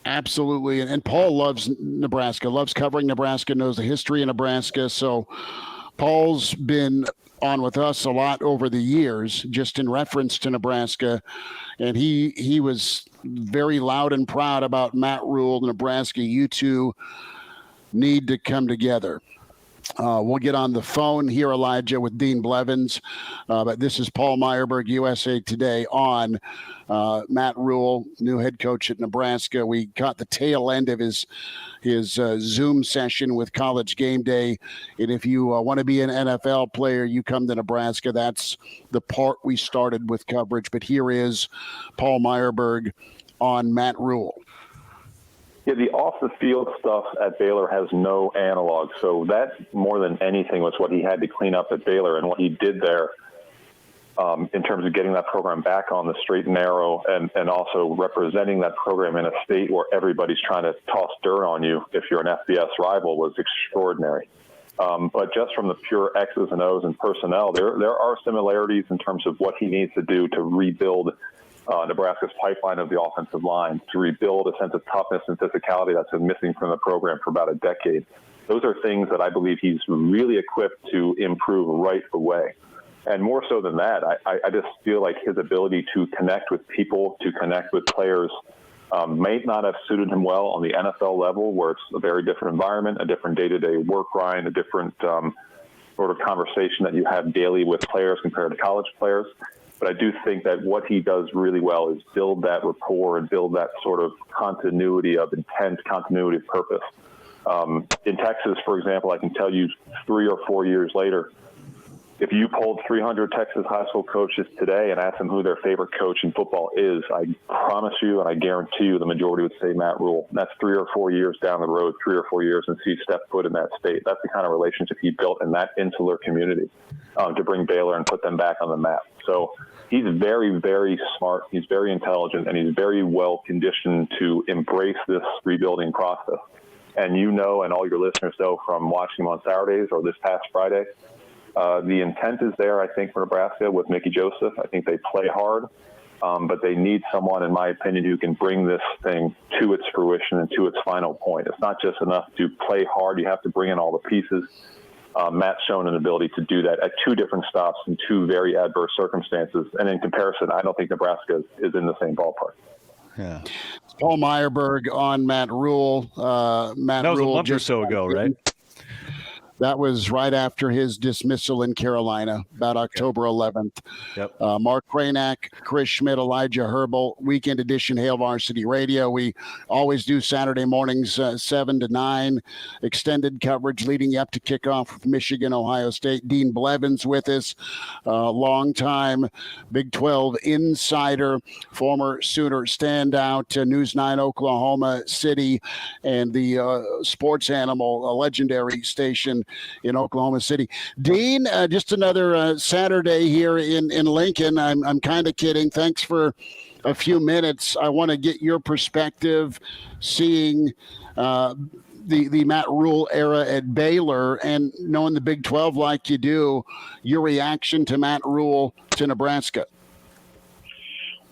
absolutely, and Paul loves Nebraska, loves covering Nebraska, knows the history of Nebraska. So Paul's been on with us a lot over the years, just in reference to Nebraska. And he was very loud and proud about Matt Rhule, Nebraska. You two need to come together. We'll get on the phone here, Elijah, with Dean Blevins. But this is Paul Meyerberg, USA Today, on Matt Rhule, new head coach at Nebraska. We caught the tail end of his Zoom session with College Game Day. And if you want to be an NFL player, you come to Nebraska. That's the part we started with coverage. But here is Paul Meyerberg on Matt Rhule. Yeah, the off-the-field stuff at Baylor has no analog. So that, more than anything, was what he had to clean up at Baylor. And what he did there in terms of getting that program back on the straight and narrow, and also representing that program in a state where everybody's trying to toss dirt on you if you're an FBS rival was extraordinary. But just from the pure X's and O's and personnel, there are similarities in terms of what he needs to do to rebuild Nebraska's pipeline of the offensive line, to rebuild a sense of toughness and physicality that's been missing from the program for about a decade. Those are things that I believe he's really equipped to improve right away. And more so than that, I just feel like his ability to connect with people, to connect with players, may not have suited him well on the NFL level, where it's a very different environment, a different day-to-day work grind, a different sort of conversation that you have daily with players compared to college players. But I do think that what he does really well is build that rapport and build that sort of continuity of intent, continuity of purpose. In Texas, for example, I can tell you 3 or 4 years later, if you polled 300 Texas high school coaches today and asked them who their favorite coach in football is, I promise you and I guarantee you the majority would say Matt Rhule. And that's 3 or 4 years down the road, 3 or 4 years, and see step foot in that state. That's the kind of relationship he built in that insular community to bring Baylor and put them back on the map. So he's very, very smart. He's very intelligent, and he's very well conditioned to embrace this rebuilding process. And you know, and all your listeners know from watching him on Saturdays or this past Friday, the intent is there, I think, for Nebraska with Mickey Joseph. I think they play hard, but they need someone, in my opinion, who can bring this thing to its fruition and to its final point. It's not just enough to play hard. You have to bring in all the pieces. Matt's shown an ability to do that at 2 different stops in 2 very adverse circumstances. And in comparison, I don't think Nebraska is in the same ballpark. Yeah. Paul Meyerberg on Matt Rhule. Matt That was Rhule a month or so ago, right? That was right after his dismissal in Carolina, about October 11th. Yep. Mark Kraynak, Chris Schmidt, Elijah Herbel, Weekend Edition, Hail Varsity Radio. We always do Saturday mornings, 7 to 9, extended coverage leading up to kickoff with Michigan, Ohio State. Dean Blevins with us, longtime Big 12 insider, former Sooner standout, News 9 Oklahoma City, and the Sports Animal, a legendary station in Oklahoma City. Dean, just another Saturday here in Lincoln. I'm kind of kidding. Thanks for a few minutes. I want to get your perspective, seeing the Matt Rhule era at Baylor and knowing the Big 12 like you do, your reaction to Matt Rhule to Nebraska.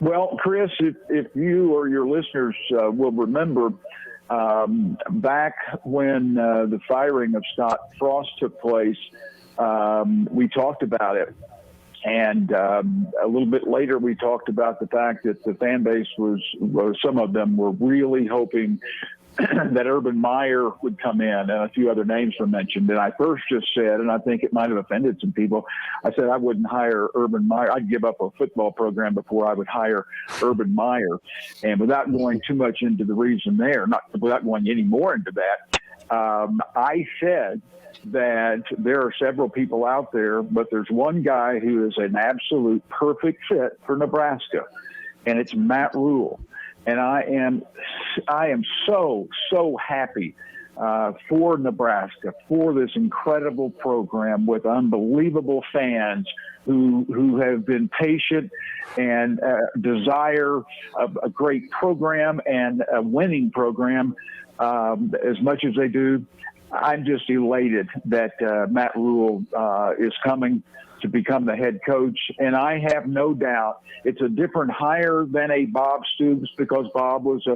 Well, Chris, if you or your listeners will remember, back when the firing of Scott Frost took place, we talked about it. And a little bit later, we talked about the fact that the fan base was some of them were really hoping that Urban Meyer would come in, and a few other names were mentioned. And I first just said, and I think it might have offended some people, I said I wouldn't hire Urban Meyer. I'd give up a football program before I would hire Urban Meyer. And without going too much into the reason there, not without going any more into that, I said that there are several people out there, but there's one guy who is an absolute perfect fit for Nebraska, and it's Matt Rhule. And I am so happy for Nebraska, for this incredible program with unbelievable fans who have been patient and desire a great program and a winning program as much as they do. I'm just elated that Matt Rhule is coming to become the head coach. And I have no doubt it's a different hire than a Bob Stoops, because Bob was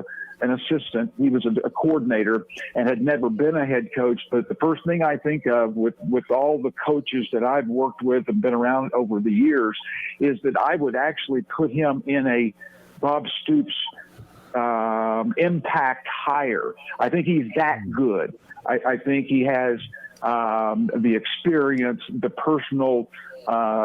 an assistant. He was a coordinator and had never been a head coach. But the first thing I think of with all the coaches that I've worked with and been around over the years is that I would actually put him in a Bob Stoops impact hire. I think he's that good. I think he has the experience, the personal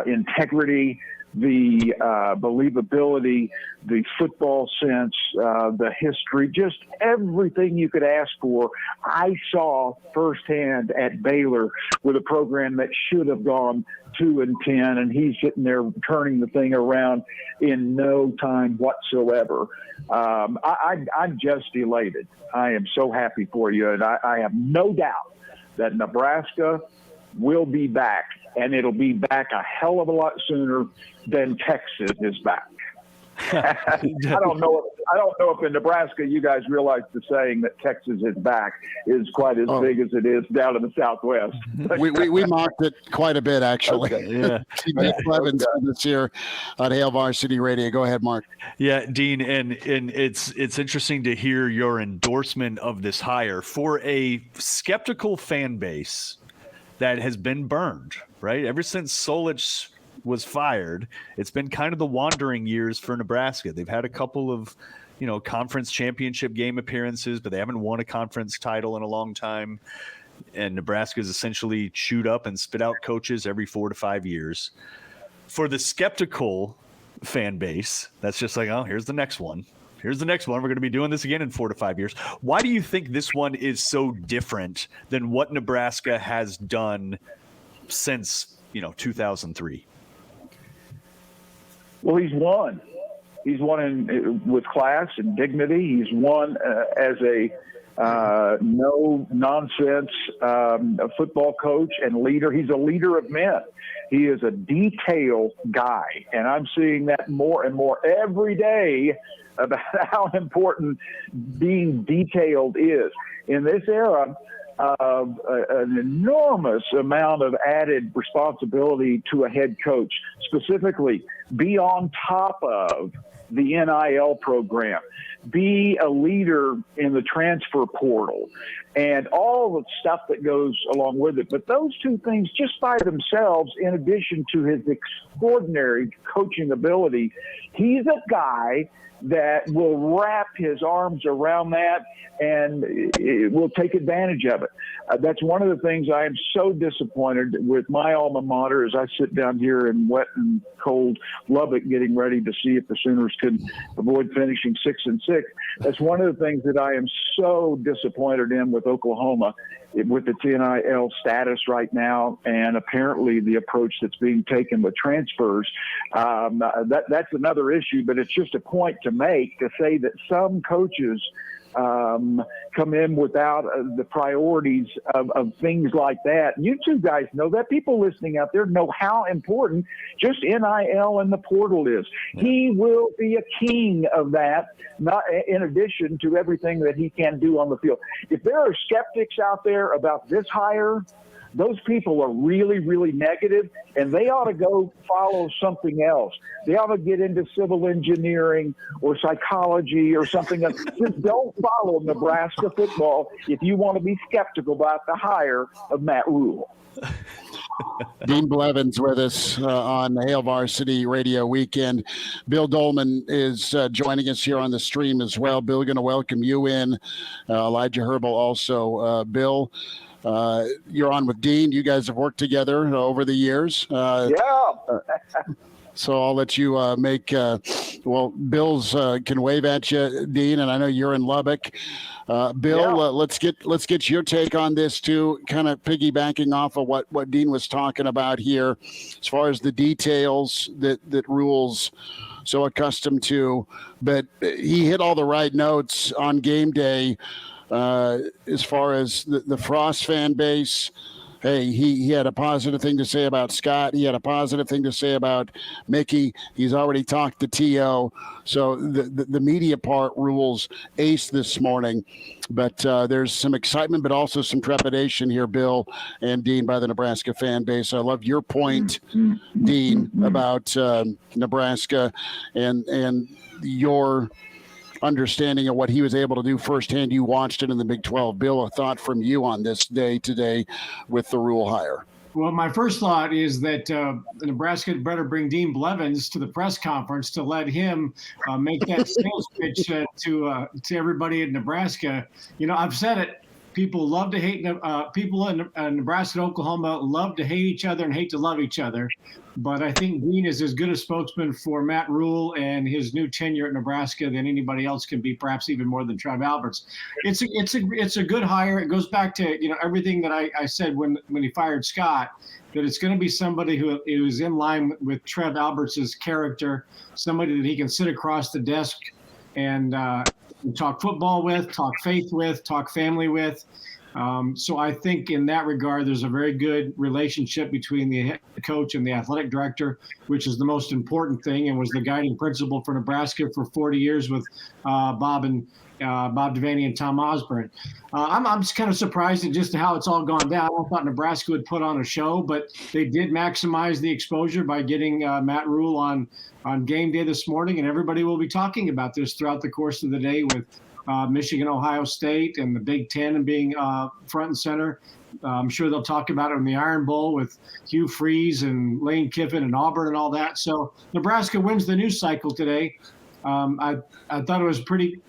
integrity, the believability, the football sense, the history, just everything you could ask for. I saw firsthand at Baylor with a program that should have gone 2-10, and he's sitting there turning the thing around in no time whatsoever. I'm just elated. I am so happy for you, and I have no doubt that Nebraska will be back, and it'll be back a hell of a lot sooner than Texas is back. I don't know if in Nebraska you guys realize the saying that Texas is back is quite as big as it is down in the Southwest. We mocked it quite a bit, actually. Okay, yeah. Nick Blevins this year on Hail Varsity Radio. Go ahead, Mark. Yeah, Dean, and it's interesting to hear your endorsement of this hire for a skeptical fan base that has been burned, right? Ever since Solich was fired, it's been kind of the wandering years for Nebraska. They've had a couple of, conference championship game appearances, but they haven't won a conference title in a long time. And Nebraska's essentially chewed up and spit out coaches every 4 to 5 years. For the skeptical fan base, that's just like, oh, here's the next one. Here's the next one. We're going to be doing this again in 4 to 5 years. Why do you think this one is so different than what Nebraska has done since, 2003? Well, he's won. He's won with class and dignity. He's won as a no-nonsense football coach and leader. He's a leader of men. He is a detail guy, and I'm seeing that more and more every day about how important being detailed is. In this era of an enormous amount of added responsibility to a head coach, specifically be on top of the NIL program, be a leader in the transfer portal, and all the stuff that goes along with it. But those two things just by themselves, in addition to his extraordinary coaching ability, he's a guy that will wrap his arms around that and will take advantage of it. That's one of the things I am so disappointed with my alma mater as I sit down here in wet and cold Lubbock getting ready to see if the Sooners can avoid finishing 6-6. That's one of the things that I am so disappointed in with Oklahoma, with its NIL status right now, and apparently the approach that's being taken with transfers. That's another issue, but it's just a point to make to say that some coaches come in without the priorities of things like that. You two guys know that. People listening out there know how important just NIL and the portal is. Yeah. He will be a king of that, not in addition to everything that he can do on the field. If there are skeptics out there about this hire, those people are really, really negative, and they ought to go follow something else. They ought to get into civil engineering or psychology or something else. Just don't follow Nebraska football if you want to be skeptical about the hire of Matt Rhule. Dean Blevins with us on the Hail Varsity Radio Weekend. Bill Dolman is joining us here on the stream as well. Bill, going to welcome you in. Elijah Herbel also. Bill, you're on with Dean. You guys have worked together over the years. So I'll let you make. Bill's can wave at you, Dean, and I know you're in Lubbock. Bill, let's get your take on this too. Kind of piggybacking off of what Dean was talking about here, as far as the details that Rhule's so accustomed to, but he hit all the right notes on game day. As far as the Frost fan base, hey, he had a positive thing to say about Scott. He had a positive thing to say about Mickey. He's already talked to T.O. So the media part Rhule's ace this morning. But there's some excitement, but also some trepidation here, Bill and Dean, by the Nebraska fan base. I love your point, Dean, about Nebraska and your understanding of what he was able to do firsthand. You watched it in the Big 12. Bill, a thought from you on this day today with the Rhule hire? Well, my first thought is that Nebraska had better bring Dean Blevins to the press conference to let him make that sales pitch to everybody in Nebraska. I've said it. People love to hate. People in Nebraska and Oklahoma love to hate each other and hate to love each other. But I think Dean is as good a spokesman for Matt Rhule and his new tenure at Nebraska than anybody else can be, perhaps even more than Trev Alberts. It's a good hire. It goes back to everything that I said when he fired Scott, that it's going to be somebody who is in line with Trev Alberts' character, somebody that he can sit across the desk and talk football with, talk faith with, talk family with. So I think in that regard, there's a very good relationship between the head coach and the athletic director, which is the most important thing and was the guiding principle for Nebraska for 40 years with Bob Devaney and Tom Osborne. I'm just kind of surprised at just how it's all gone down. I thought Nebraska would put on a show, but they did maximize the exposure by getting Matt Rhule on game day this morning, and everybody will be talking about this throughout the course of the day with Michigan, Ohio State, and the Big Ten and being front and center. I'm sure they'll talk about it in the Iron Bowl with Hugh Freeze and Lane Kiffin and Auburn and all that. So Nebraska wins the news cycle today. I thought it was pretty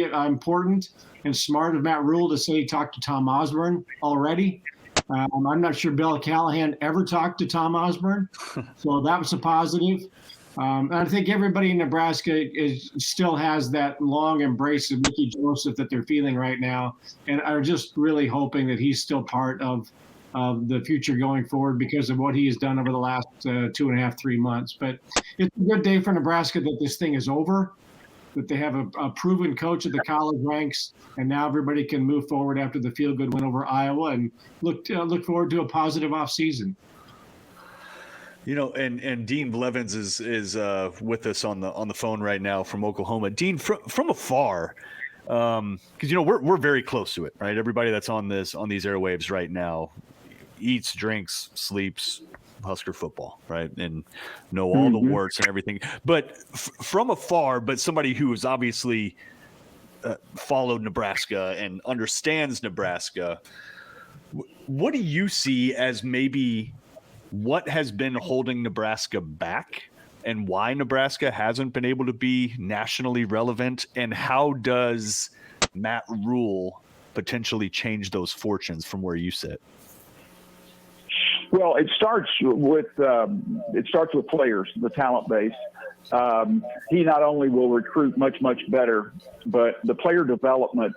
important and smart of Matt Rhule to say he talked to Tom Osborne already. I'm not sure Bill Callahan ever talked to Tom Osborne, so that was a positive. And I think everybody in Nebraska still has that long embrace of Mickey Joseph that they're feeling right now, and are just really hoping that he's still part of the future going forward because of what he has done over the last 2.5, 3 months. But it's a good day for Nebraska that this thing is over, that they have a proven coach at the college ranks, and now everybody can move forward after the feel-good win over Iowa and look forward to a positive offseason. You know, and Dean Blevins is with us on the phone right now from Oklahoma. Dean, from afar, because you know we're very close to it, right? Everybody that's on these airwaves right now eats, drinks, sleeps Husker football, right? And know all the warts and everything. But from afar, but somebody who has obviously followed Nebraska and understands Nebraska, what do you see as maybe what has been holding Nebraska back and why Nebraska hasn't been able to be nationally relevant, and how does Matt Rhule potentially change those fortunes from where you sit? Well, it starts with players, the talent base. He not only will recruit much better, but the player development,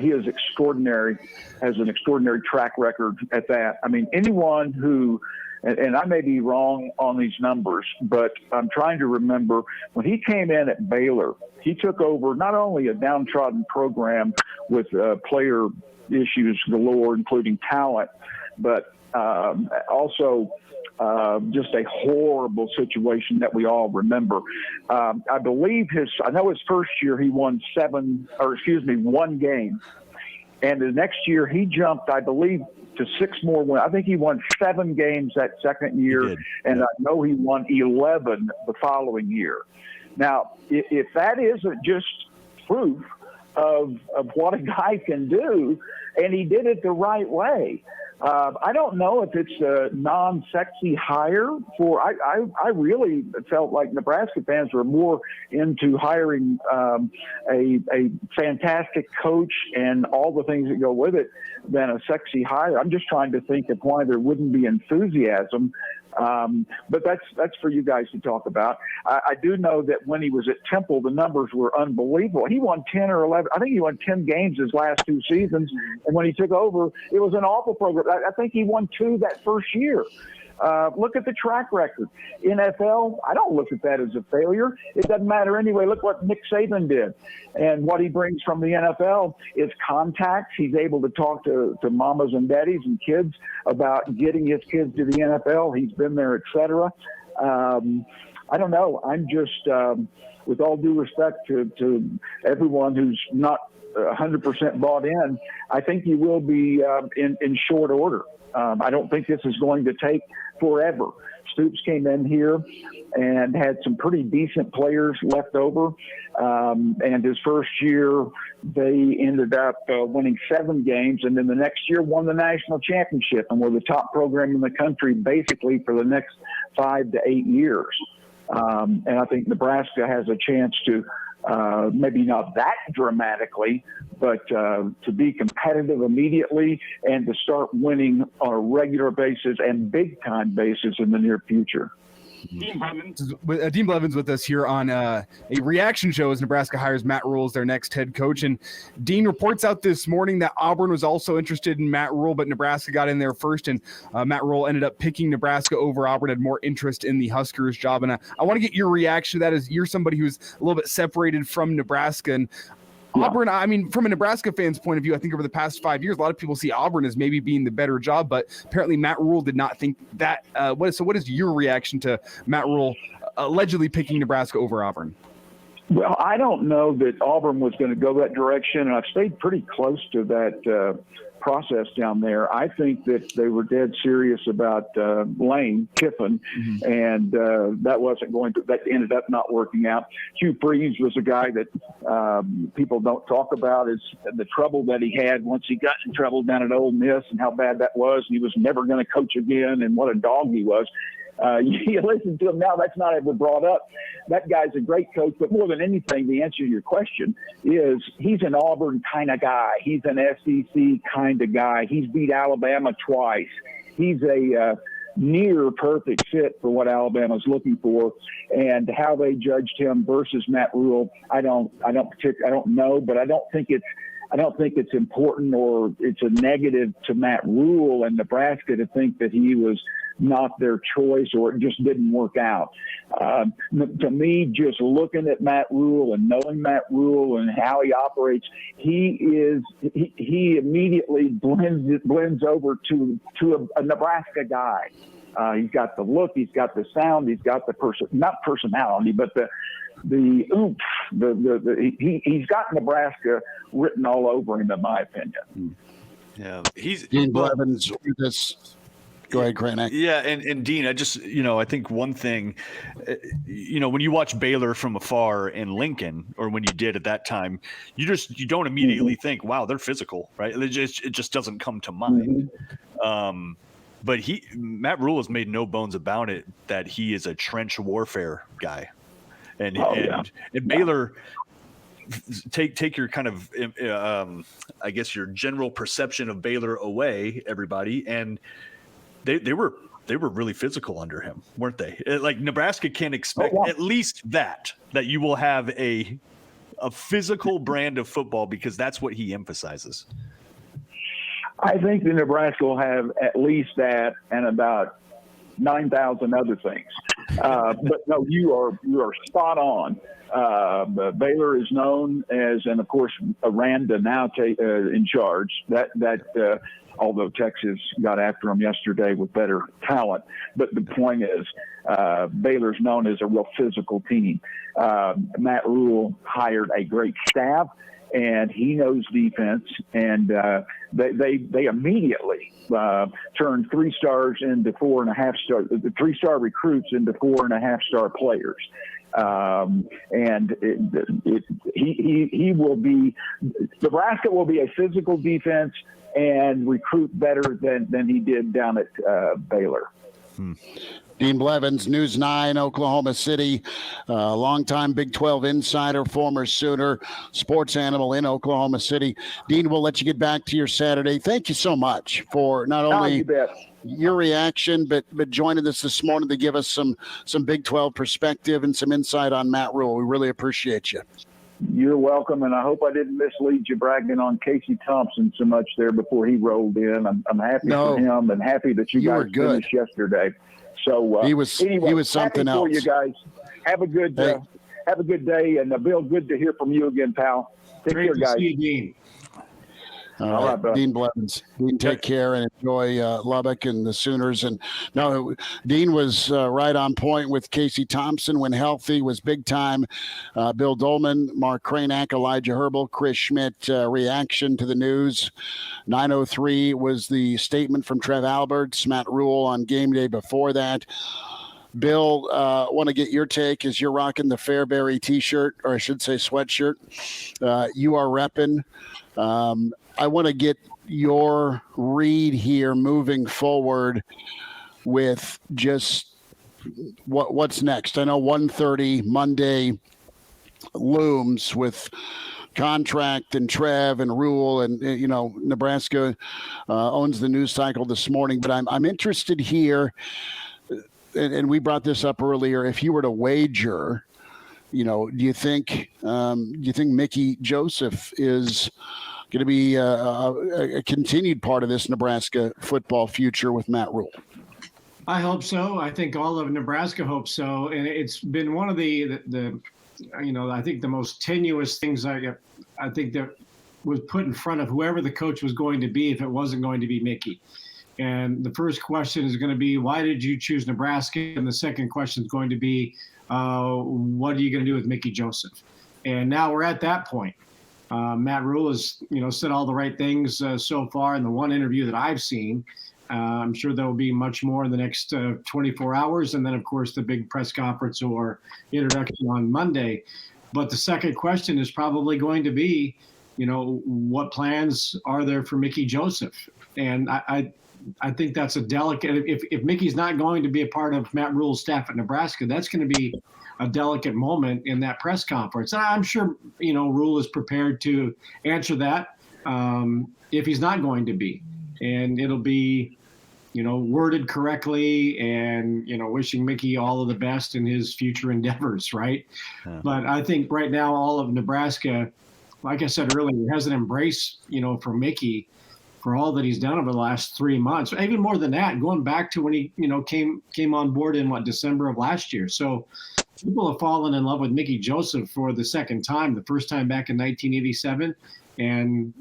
he is extraordinary, has an extraordinary track record at that. I mean, anyone who, and I may be wrong on these numbers, but I'm trying to remember when he came in at Baylor, he took over not only a downtrodden program with player issues galore, including talent, but also just a horrible situation that we all remember. I believe I know his first year he won one game. And the next year he jumped, I believe, to 6 more wins. I think he won 7 games that second year, and I know he won 11 the following year. Now, if that isn't just proof of what a guy can do, and he did it the right way. I don't know if it's a non-sexy hire for. I really felt like Nebraska fans were more into hiring a fantastic coach and all the things that go with it than a sexy hire. I'm just trying to think of why there wouldn't be enthusiasm. But that's for you guys to talk about. I do know that when he was at Temple, the numbers were unbelievable. He won 10 or 11. I think he won 10 games his last 2 seasons. And when he took over, it was an awful program. I think he won 2 that first year. Look at the track record. NFL, I don't look at that as a failure. It doesn't matter anyway. Look what Nick Saban did. And what he brings from the NFL is contacts. He's able to talk to mamas and daddies and kids about getting his kids to the NFL. He's been there, et cetera. I don't know. I'm just, with all due respect to everyone who's not 100% bought in, I think he will be in short order. I don't think this is going to take forever. Stoops came in here and had some pretty decent players left over. And his first year, they ended up winning 7 games. And then the next year won the national championship and were the top program in the country basically for the next 5 to 8 years. And I think Nebraska has a chance to, maybe not that dramatically, but to be competitive immediately and to start winning on a regular basis and big-time basis in the near future. Dean Blevins with us here on a reaction show as Nebraska hires Matt Rhule as their next head coach. And Dean reports out this morning that Auburn was also interested in Matt Rhule, but Nebraska got in there first, and Matt Rhule ended up picking Nebraska over Auburn, had more interest in the Huskers job. And I want to get your reaction to that, as you're somebody who's a little bit separated from Nebraska. And Auburn, I mean, from a Nebraska fan's point of view, I think over the past 5 years, a lot of people see Auburn as maybe being the better job, but apparently Matt Rhule did not think that. What is your reaction to Matt Rhule allegedly picking Nebraska over Auburn? Well, I don't know that Auburn was going to go that direction, and I've stayed pretty close to that process down there. I think that they were dead serious about Lane Kiffin, and that wasn't going to. That ended up not working out. Hugh Freeze was a guy that people don't talk about is the trouble that he had once he got in trouble down at Ole Miss and how bad that was. And he was never going to coach again, and what a dog he was. You listen to him now, that's not ever brought up. That guy's a great coach, but more than anything, the answer to your question is he's an Auburn kind of guy. He's an SEC kind of guy. He's beat Alabama twice. He's a near perfect fit for what Alabama's looking for, and how they judged him versus Matt Rhule, I don't know, but I don't think it's important or it's a negative to Matt Rhule and Nebraska to think that he was not their choice or it just didn't work out. To me, just looking at Matt Rhule and knowing Matt Rhule and how he operates, he immediately blends over to a Nebraska guy. He's got the look, he's got the sound, he's got the not personality, but the oomph. He's got Nebraska written all over him, in my opinion. Yeah, Dean Blevins with us. Go ahead, Kraynak. Yeah, and Dean, I think one thing, when you watch Baylor from afar in Lincoln, or when you did at that time, you don't immediately think, wow, they're physical, right? It just doesn't come to mind. But Matt Rhule has made no bones about it that he is a trench warfare guy, and Baylor. Take your kind of, I guess, your general perception of Baylor away, everybody, and they were really physical under him, weren't they? Like Nebraska can expect at least that you will have a physical brand of football because that's what he emphasizes. I think the Nebraska will have at least that and about 9,000 other things. But no, you are spot on. Baylor is known as, and of course, Aranda now in charge. That although Texas got after him yesterday with better talent, but the point is, Baylor's known as a real physical team. Matt Rhule hired a great staff, and he knows defense, and they immediately turned 3-stars into 4.5-star, 3-star recruits into 4.5-star players. And he will be, Nebraska will be a physical defense and recruit better than he did down at Baylor. Dean Blevins, News 9, Oklahoma City, longtime Big 12 insider, former Sooner, sports animal in Oklahoma City. Dean, we'll let you get back to your Saturday. Thank you so much for not only your reaction, but joining us this morning to give us some Big 12 perspective and some insight on Matt Rhule. We really appreciate you. You're welcome, and I hope I didn't mislead you bragging on Casey Thompson so much there before he rolled in. I'm happy for him and happy that you guys finished yesterday. So he was something else. For you guys, have a good day, and Bill, good to hear from you again, pal. Take care, guys. See you, Dean. All right, Dean Blevins. Dean, take care and enjoy Lubbock and the Sooners. And no, Dean was right on point with Casey Thompson when healthy, was big time. Bill Dolman, Mark Kraynak, Elijah Herbel, Chris Schmidt. Reaction to the news. 9:03 was the statement from Trev Alberts, Matt Rhule on game day before that. Bill, want to get your take as you're rocking the Fairbury T-shirt, or I should say sweatshirt. You are repping. I want to get your read here moving forward with just what's next. I know 1:30 Monday looms with contract and Trev and Rhule, and Nebraska owns the news cycle this morning. But I'm interested here, and we brought this up earlier. If you were to wager, do you think Mickey Joseph is going to be a continued part of this Nebraska football future with Matt Rhule? I hope so. I think all of Nebraska hopes so. And it's been one of the I think the most tenuous things I think that was put in front of whoever the coach was going to be if it wasn't going to be Mickey. And the first question is going to be, why did you choose Nebraska? And the second question is going to be, what are you going to do with Mickey Joseph? And now we're at that point. Matt Rhule has, said all the right things so far in the one interview that I've seen. I'm sure there will be much more in the next 24 hours. And then, of course, the big press conference or introduction on Monday. But the second question is probably going to be, what plans are there for Mickey Joseph? And I think that's a delicate, if Mickey's not going to be a part of Matt Rhule's staff at Nebraska, that's going to be a delicate moment in that press conference. And I'm sure, Rhule is prepared to answer that if he's not going to be. And it'll be, worded correctly and, wishing Mickey all of the best in his future endeavors, right? Yeah. But I think right now all of Nebraska, like I said earlier, has an embrace, for Mickey for all that he's done over the last 3 months, even more than that, going back to when he, came on board in December of last year. So people have fallen in love with Mickey Joseph for the second time, the first time back in 1987. And,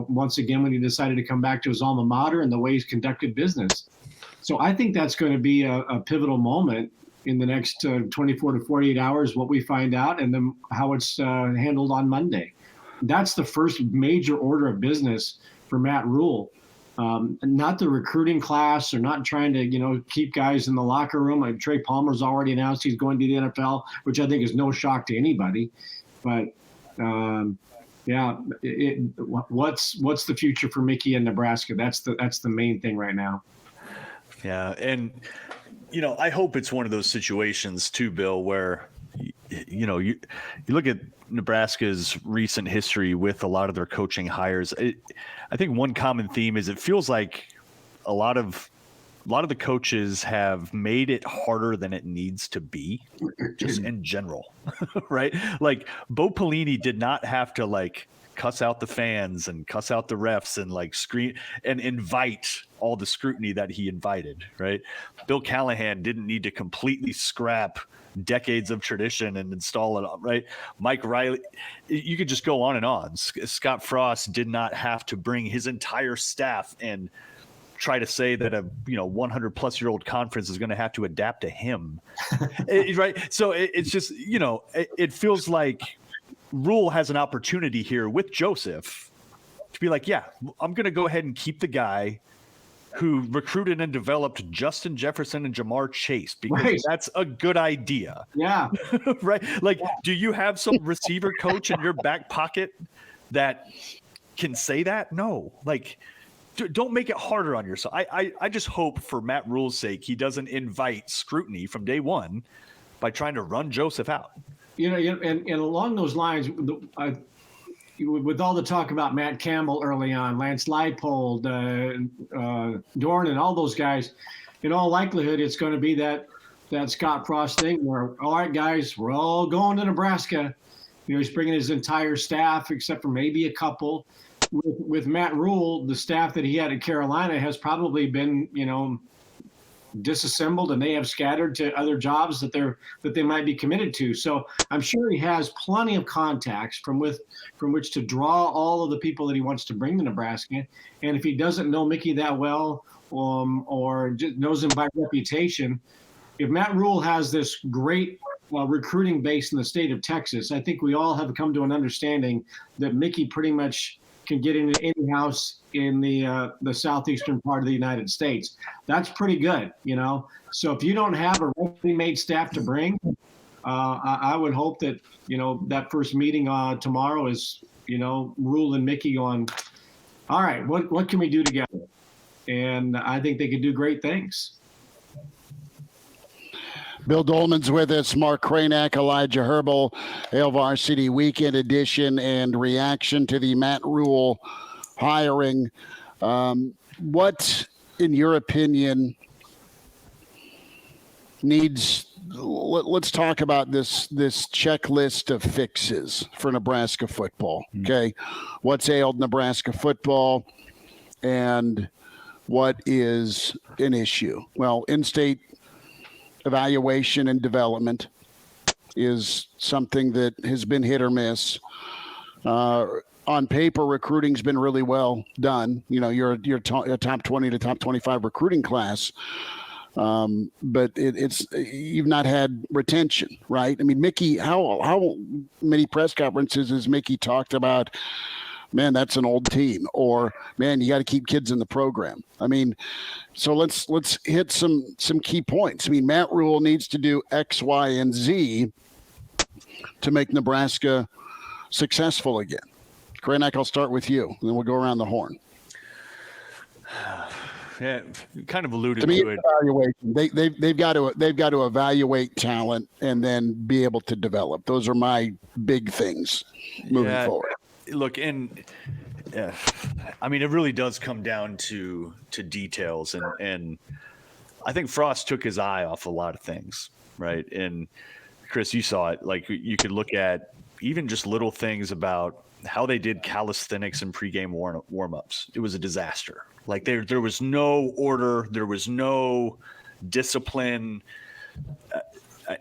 once again, when he decided to come back to his alma mater and the way he's conducted business. So I think that's going to be a pivotal moment in the next 24 to 48 hours, what we find out, and then how it's handled on Monday. That's the first major order of business for Matt Rhule. Not the recruiting class or not trying to, keep guys in the locker room. Like Trey Palmer's already announced he's going to the NFL, which I think is no shock to anybody. But, what's the future for Mickey in Nebraska? That's the main thing right now. Yeah, and I hope it's one of those situations too, Bill, where you look at Nebraska's recent history with a lot of their coaching hires. I think one common theme is it feels like a lot of the coaches have made it harder than it needs to be, just in general, right? Like Bo Pelini did not have to cuss out the fans and cuss out the refs and screen and invite all the scrutiny that he invited, right? Bill Callahan didn't need to completely scrap decades of tradition and install it, right? Mike Riley, you could just go on and on. Scott Frost did not have to bring his entire staff and try to say that a 100-plus-year-old conference is going to have to adapt to him, right? So it's just it feels like Rhule has an opportunity here with Joseph to be like, yeah, I'm going to go ahead and keep the guy who recruited and developed Justin Jefferson and Jamar Chase because that's a good idea. Yeah. Right. Do you have some receiver coach in your back pocket that can say that? No. Don't make it harder on yourself. I just hope for Matt Rhule's sake, he doesn't invite scrutiny from day one by trying to run Joseph out. And along those lines, with all the talk about Matt Campbell early on, Lance Leipold, Dorn, and all those guys, in all likelihood, it's going to be that Scott Frost thing where, all right, guys, we're all going to Nebraska. He's bringing his entire staff, except for maybe a couple. With Matt Rhule, the staff that he had at Carolina has probably been, disassembled, and they have scattered to other jobs that they might be committed to. So I'm sure he has plenty of contacts from which to draw all of the people that he wants to bring to Nebraska. And if he doesn't know Mickey that well, or just knows him by reputation, if Matt Rhule has this great recruiting base in the state of Texas, I think we all have come to an understanding that Mickey pretty much can get into any house in the southeastern part of the United States. That's pretty good, So if you don't have a ready-made staff to bring, I would hope that that first meeting tomorrow is Rhule and Mickey going, all right, what can we do together? And I think they could do great things. Bill Dolman's with us, Mark Kraynak, Elijah Herbel, Varsity Weekend Edition, and reaction to the Matt Rhule hiring. What, in your opinion, let's talk about this checklist of fixes for Nebraska football, okay? What's ailed Nebraska football and what is an issue? Well, in-state evaluation and development, is something that has been hit or miss. On paper, recruiting's been really well done. You know, you're a top 20 to top 25 recruiting class. But it's you've not had retention, right? I mean, Mickey, how many press conferences has Mickey talked about, man, that's an old team, or man, you got to keep kids in the program? I mean, so let's hit some key points. I mean, Matt Rhule needs to do X, Y, and Z to make Nebraska successful again. Kraynak, I'll start with you, and then we'll go around the horn. Yeah, you kind of alluded To me, to it. Evaluation. They've got to evaluate talent and then be able to develop. Those are my big things moving forward. Look, and I mean, it really does come down to details, and I think Frost took his eye off a lot of things, right? And Chris, you saw it. Like, you could look at even just little things about how they did calisthenics and pregame warm-ups. It was a disaster. Like, there was no order, there was no discipline.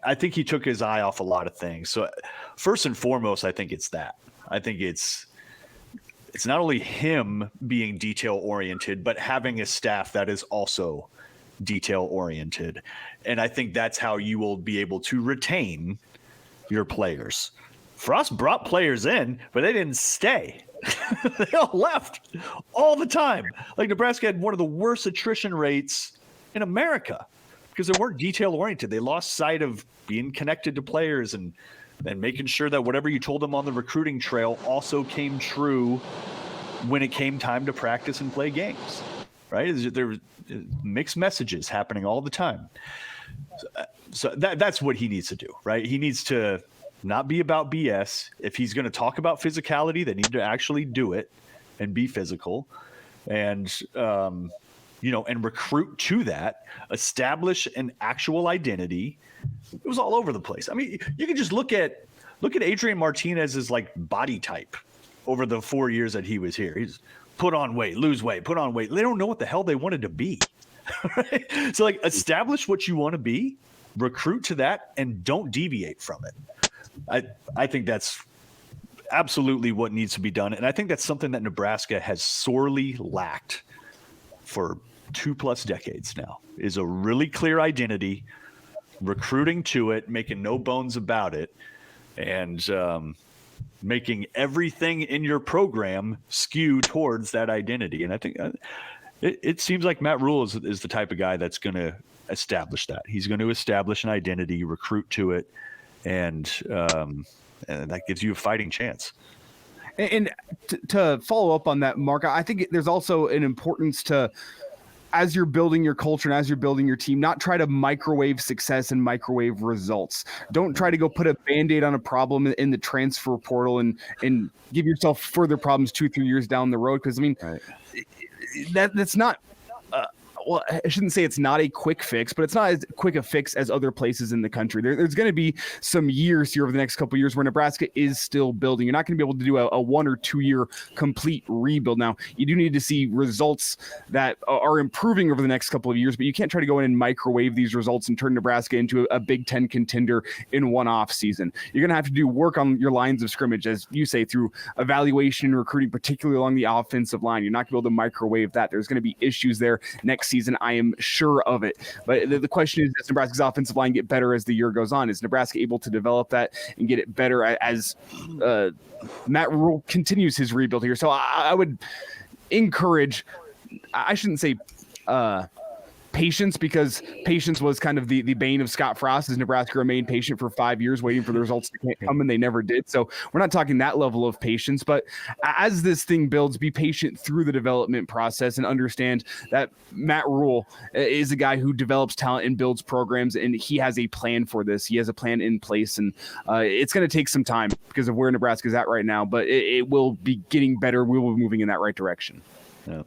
I think he took his eye off a lot of things. So first and foremost, I think it's that. I think it's not only him being detail oriented, but having a staff that is also detail oriented. And I think that's how you will be able to retain your players. Frost brought players in, but they didn't stay. They all left all the time. Like, Nebraska had one of the worst attrition rates in America because they weren't detail oriented. They lost sight of being connected to players and making sure that whatever you told them on the recruiting trail also came true when it came time to practice and play games, right? There were mixed messages happening all the time. So that's what he needs to do, right? He needs to not be about BS. If he's going to talk about physicality, they need to actually do it and be physical, and and recruit to that, establish an actual identity. It was all over the place. I mean, you can just look at Adrian Martinez's like body type over the 4 years that he was here. He's put on weight, lose weight, put on weight. They don't know what the hell they wanted to be. Right? So, like, establish what you want to be, recruit to that, and don't deviate from it. I think that's absolutely what needs to be done. And I think that's something that Nebraska has sorely lacked for 2+ decades now, is a really clear identity, recruiting to it, making no bones about it, and making everything in your program skew towards that identity. And I think it seems like Matt Rhule is the type of guy that's going to establish that. He's going to establish an identity, recruit to it, and that gives you a fighting chance. And to follow up on that, Mark, I think there's also an importance to, as you're building your culture and as you're building your team, not try to microwave success and microwave results. Don't try to go put a Band-Aid on a problem in the transfer portal and give yourself further problems 2-3 years down the road. Because, I mean, that's not well, I shouldn't say it's not a quick fix, but it's not as quick a fix as other places in the country. There's going to be some years here over the next couple of years where Nebraska is still building. You're not going to be able to do a 1 or 2 year complete rebuild. Now, you do need to see results that are improving over the next couple of years, but you can't try to go in and microwave these results and turn Nebraska into a Big Ten contender in one off season. You're going to have to do work on your lines of scrimmage, as you say, through evaluation and recruiting, particularly along the offensive line. You're not going to be able to microwave that. There's going to be issues there next season. I am sure of it. But the question is, does Nebraska's offensive line get better as the year goes on? Is Nebraska able to develop that and get it better as Matt Rhule continues his rebuild here? So I would encourage, I shouldn't say patience, because patience was kind of the bane of Scott Frost, as Nebraska remained patient for 5 years waiting for the results to come, and they never did. So we're not talking that level of patience, but as this thing builds, be patient through the development process and understand that Matt Rhule is a guy who develops talent and builds programs, and he has a plan for this. He has a plan in place, and it's going to take some time because of where Nebraska is at right now, but it will be getting better. We will be moving in that right direction. Yeah.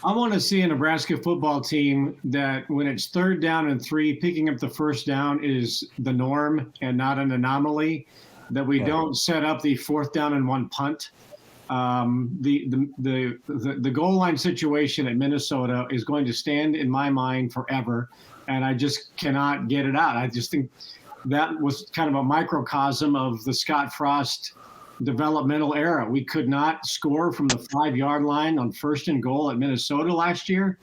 I want to see a Nebraska football team that when it's 3rd down and 3, picking up the first down is the norm and not an anomaly, that we don't set up the 4th down and 1 punt. The goal line situation at Minnesota is going to stand in my mind forever, and I just cannot get it out. I just think that was kind of a microcosm of the Scott Frost developmental era. We could not score from the 5-yard line on 1st and goal at Minnesota last year.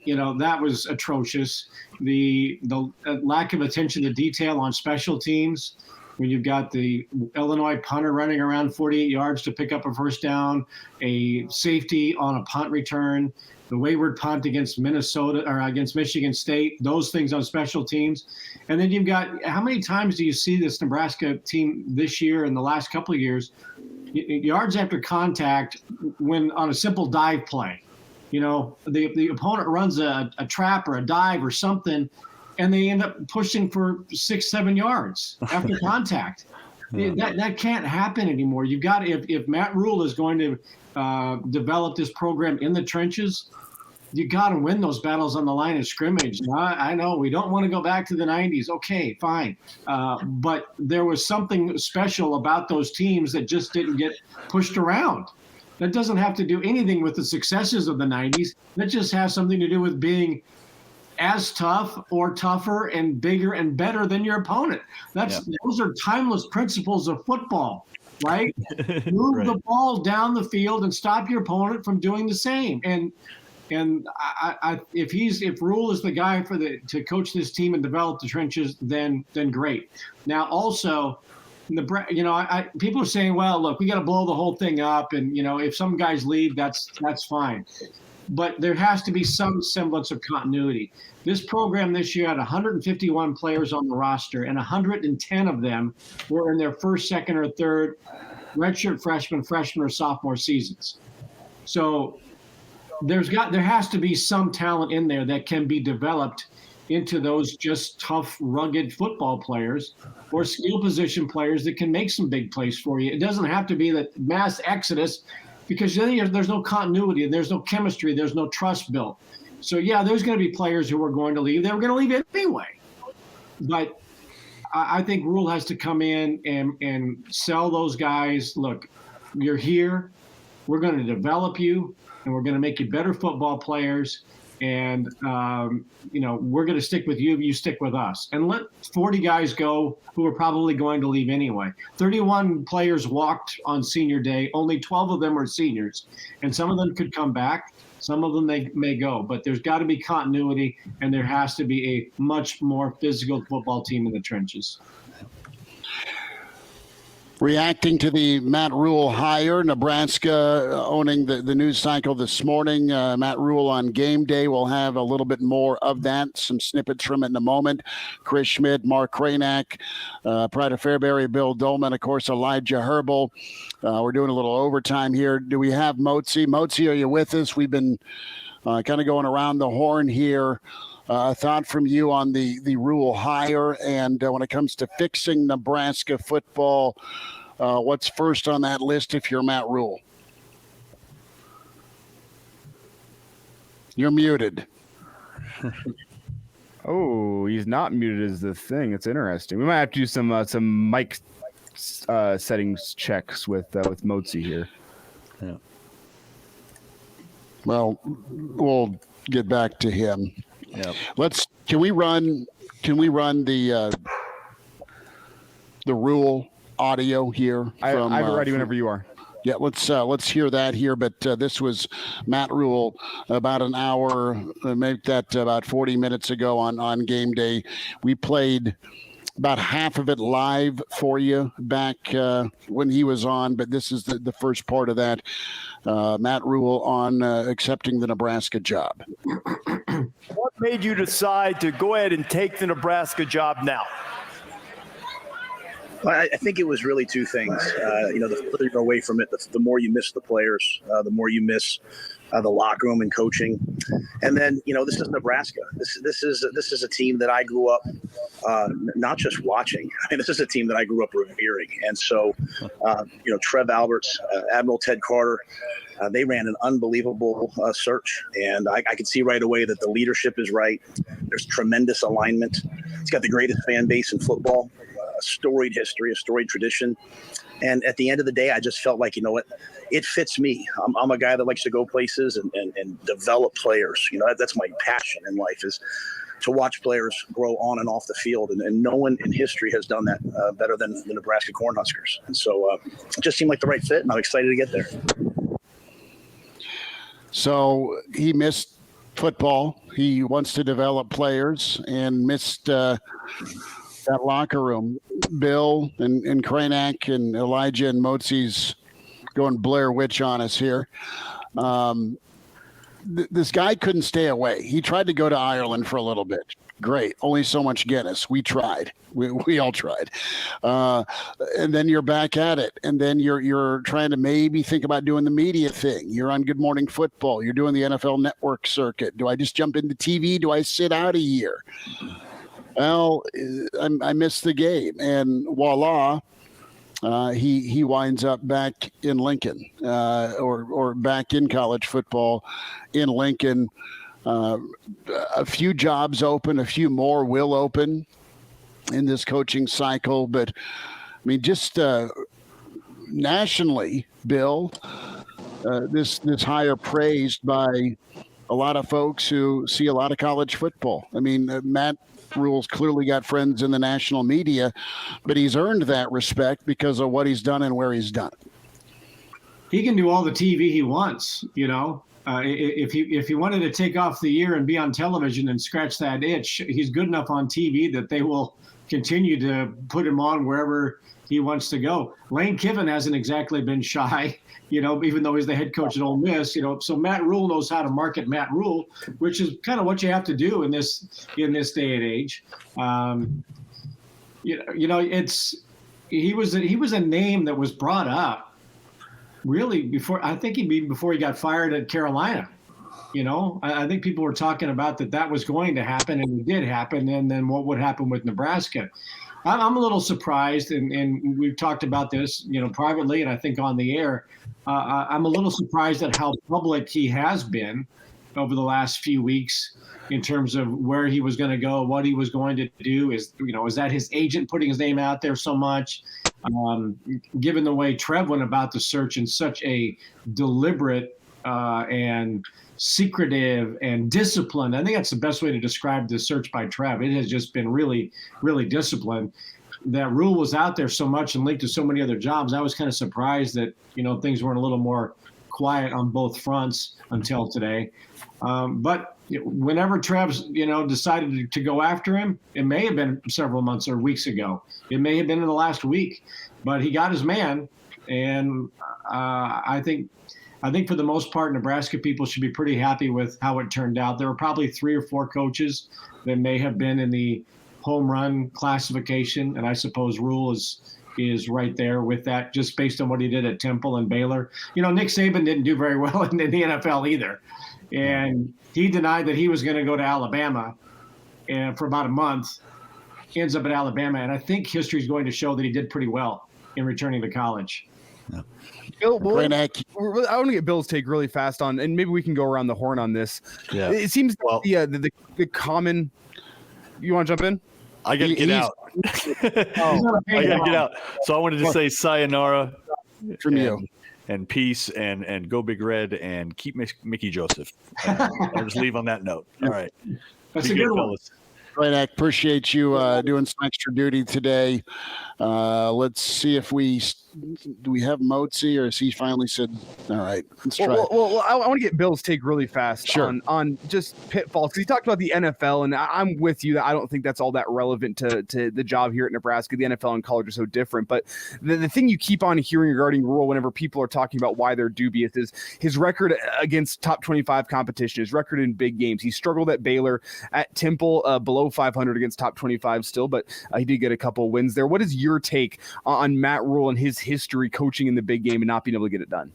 That was atrocious. The lack of attention to detail on special teams, when you've got the Illinois punter running around 48 yards to pick up a first down, a safety on a punt return, the wayward punt against Minnesota or against Michigan State, those things on special teams. And then you've got, how many times do you see this Nebraska team this year and the last couple of years, yards after contact when on a simple dive play? The opponent runs a trap or a dive or something, and they end up pushing for 6-7 yards after contact. That can't happen anymore. You've got, if Matt Rhule is going to develop this program in the trenches, you got to win those battles on the line of scrimmage. Now, I know we don't want to go back to the 90s. Okay, fine. But there was something special about those teams that just didn't get pushed around. That doesn't have to do anything with the successes of the 90s. That just has something to do with being as tough or tougher and bigger and better than your opponent. Those are timeless principles of football, right? Move Right. the ball down the field and stop your opponent from doing the same. And if Rhule is the guy to coach this team and develop the trenches, then great. Now also, people are saying, well, look, we got to blow the whole thing up, and if some guys leave, that's fine. But there has to be some semblance of continuity. This program this year had 151 players on the roster, and 110 of them were in their first, second, or third redshirt freshman, or sophomore seasons. So there has to be some talent in there that can be developed into those just tough, rugged football players or skill position players that can make some big plays for you. It doesn't have to be that mass exodus, because then there's no continuity, there's no chemistry, there's no trust built. So there's going to be players who are going to leave. They were going to leave anyway. But I think Rhule has to come in and sell those guys. Look, you're here. We're going to develop you, and we're going to make you better football players. And, we're going to stick with you. You stick with us. And let 40 guys go who are probably going to leave anyway. 31 players walked on senior day. Only 12 of them are seniors. And some of them could come back. Some of them may go. But there's got to be continuity, and there has to be a much more physical football team in the trenches. Reacting to the Matt Rhule hire, Nebraska owning the news cycle this morning. Matt Rhule on game day. We'll have a little bit more of that, some snippets from it in a moment. Chris Schmidt, Mark Kraynak, Pride of Fairbury, Bill Dolman, of course, Elijah Herbel. We're doing a little overtime here. Do we have Motzi? Motzi, are you with us? We've been kind of going around the horn here. A thought from you on the Rhule hire, and when it comes to fixing Nebraska football, what's first on that list if you're Matt Rhule? You're muted. Oh, he's not muted is the thing. It's interesting. We might have to do some mic settings checks with Motzi here. Yeah. Well, we'll get back to him. Yep. Can we run the Rhule audio here? I have it ready whenever you are. Yeah, let's hear that here. But this was Matt Rhule about an hour, make that about 40 minutes ago on game day. We played about half of it live for you back when he was on, but this is the first part of that. Matt Rhule on accepting the Nebraska job. What made you decide to go ahead and take the Nebraska job now? Well, I think it was really two things. The further you go away from it, the more you miss the players, the more you miss the locker room and coaching. And then, this is Nebraska. This is a team that I grew up not just watching. I mean, this is a team that I grew up revering. And so, Trev Alberts, Admiral Ted Carter, they ran an unbelievable search. And I could see right away that the leadership is right. There's tremendous alignment. It's got the greatest fan base in football. storied history, a storied tradition. And at the end of the day, I just felt like, you know what, it fits me. I'm a guy that likes to go places and develop players. You know, that's my passion in life, is to watch players grow on and off the field. And no one in history has done that better than the Nebraska Cornhuskers. And so it just seemed like the right fit, and I'm excited to get there. So he missed football. He wants to develop players and missed that locker room. Bill and Kraynak and Elijah and Motzi's going Blair Witch on us here. This guy couldn't stay away. He tried to go to Ireland for a little bit. Great. Only so much Guinness. We tried. We all tried. And then you're back at it. And then you're trying to maybe think about doing the media thing. You're on Good Morning Football. You're doing the NFL Network circuit. Do I just jump into TV? Do I sit out a year? Well, I missed the game. And voila, he winds up back in Lincoln or back in college football in Lincoln. A few jobs open, a few more will open in this coaching cycle. But, I mean, just nationally, Bill, this hire praised by a lot of folks who see a lot of college football. I mean, Matt Rhule's clearly got friends in the national media, but he's earned that respect because of what he's done and where he's done. He can do all the TV he wants, you know. If he wanted to take off the year and be on television and scratch that itch, he's good enough on TV that they will continue to put him on wherever he wants to go. Lane Kiffin hasn't exactly been shy, you know, even though he's the head coach at Ole Miss, you know. So Matt Rhule knows how to market Matt Rhule, which is kind of what you have to do in this day and age. You know, he was a name that was brought up really before he got fired at Carolina. You know, I think people were talking about that was going to happen, and it did happen. And then what would happen with Nebraska? I'm a little surprised, and we've talked about this, you know, privately, and I think on the air. I'm a little surprised at how public he has been over the last few weeks in terms of where he was going to go, what he was going to do. Is that his agent putting his name out there so much? Given the way Trev went about the search in such a deliberate and secretive and disciplined, I think that's the best way to describe the search by Trev. It has just been really, really disciplined. That Rhule was out there so much and linked to so many other jobs. I was kind of surprised that, you know, things weren't a little more quiet on both fronts until today. But whenever Trev's, you know, decided to go after him, it may have been several months or weeks ago. It may have been in the last week, but he got his man. And I think for the most part, Nebraska people should be pretty happy with how it turned out. There were probably 3 or 4 coaches that may have been in the home run classification, and I suppose Rhule is right there with that, just based on what he did at Temple and Baylor. You know, Nick Saban didn't do very well in the NFL either, and he denied that he was going to go to Alabama, and for about a month, he ends up at Alabama, and I think history is going to show that he did pretty well in returning to college. Yeah. Bill, I want to get Bill's take really fast on, and maybe we can go around the horn on this. Yeah. It seems the common. You want to jump in? I got to get out. I got to get out. So I wanted to say sayonara from you, and peace, and go Big Red, and keep Mickey Joseph. I'll just leave on that note. All right. That's a good one. Fellas. Kraynak, appreciate you doing some extra duty today. Let's see if do we have Motzi, or has he finally said, all right, let's try. Well, I want to get Bill's take really fast sure. on just pitfalls. Because he talked about the NFL, and I'm with you that I don't think that's all that relevant to the job here at Nebraska. The NFL and college are so different. But the thing you keep on hearing regarding Rhule whenever people are talking about why they're dubious is his record against top 25 competition, his record in big games. He struggled at Baylor, at Temple, below 500 against top 25 still, but he did get a couple wins there. What is your take on Matt Rhule and his history coaching in the big game and not being able to get it done?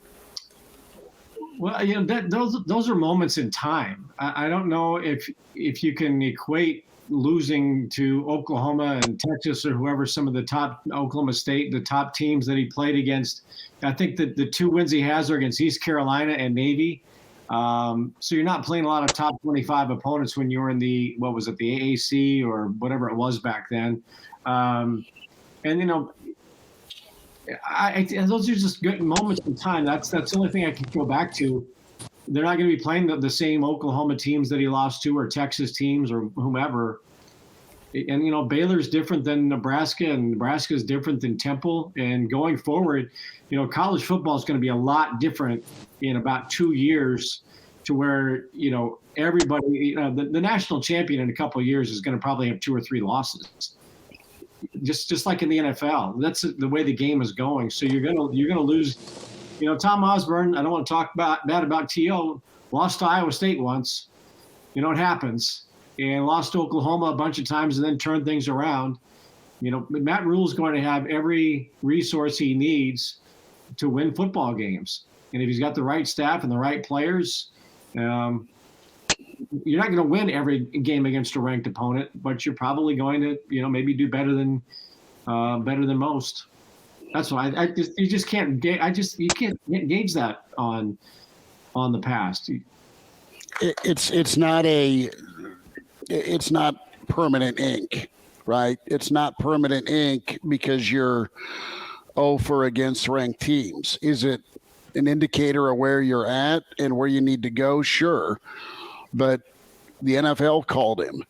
Well, you know, those are moments in time. I don't know if you can equate losing to Oklahoma and Texas or whoever, some of the top, Oklahoma State, the top teams that he played against. I think that the 2 wins he has are against East Carolina and Navy. So you're not playing a lot of top 25 opponents when you were in the AAC or whatever it was back then. And those are just good moments in time. That's the only thing I can go back to. They're not going to be playing the same Oklahoma teams that he lost to, or Texas teams, or whomever. And Baylor's different than Nebraska, and Nebraska is different than Temple. And going forward, college football is going to be a lot different in about 2 years, to where everybody, the national champion in a couple of years is going to probably have 2 or 3 losses. Just like in the NFL, that's the way the game is going. So you're gonna lose. Tom Osborne, I don't want to talk bad about T.O., lost to Iowa State once. It happens. And lost to Oklahoma a bunch of times and then turned things around. Matt Rhule is going to have every resource he needs to win football games. And if he's got the right staff and the right players, you're not going to win every game against a ranked opponent, but you're probably going to, maybe do better than most. That's why you just can't you can't gauge that on the past. It's not permanent ink, right? It's not permanent ink because you're 0 against ranked teams. Is it an indicator of where you're at and where you need to go? Sure. But the NFL called him.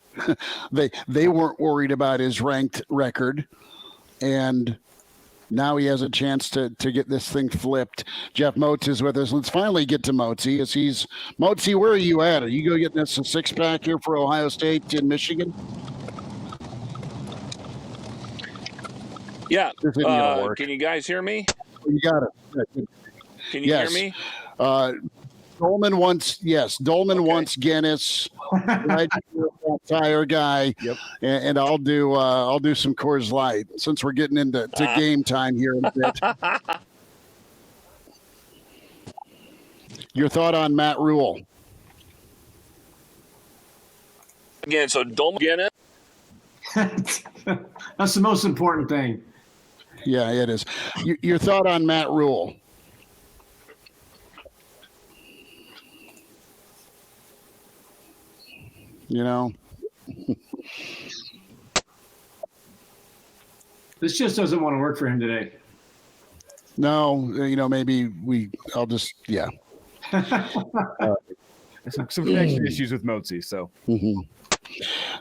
They weren't worried about his ranked record, and now he has a chance to get this thing flipped. Jeff Moats is with us. Let's finally get to Moatsy. Moatsy, where are you at? Are you going to get us a 6-pack here for Ohio State in Michigan? Yeah. Can you guys hear me? You got it. Can you hear me? Dolman wants Guinness, right? Tire guy. Yep. And I'll do some Coors Light since we're getting into game time here in a bit. Your thought on Matt Rhule? Again, so Dolman Guinness. That's the most important thing. Yeah, it is. Your thought on Matt Rhule? This just doesn't want to work for him today. No, maybe I'll just, yeah. Some connection issues with Moatsy, so. Mm-hmm.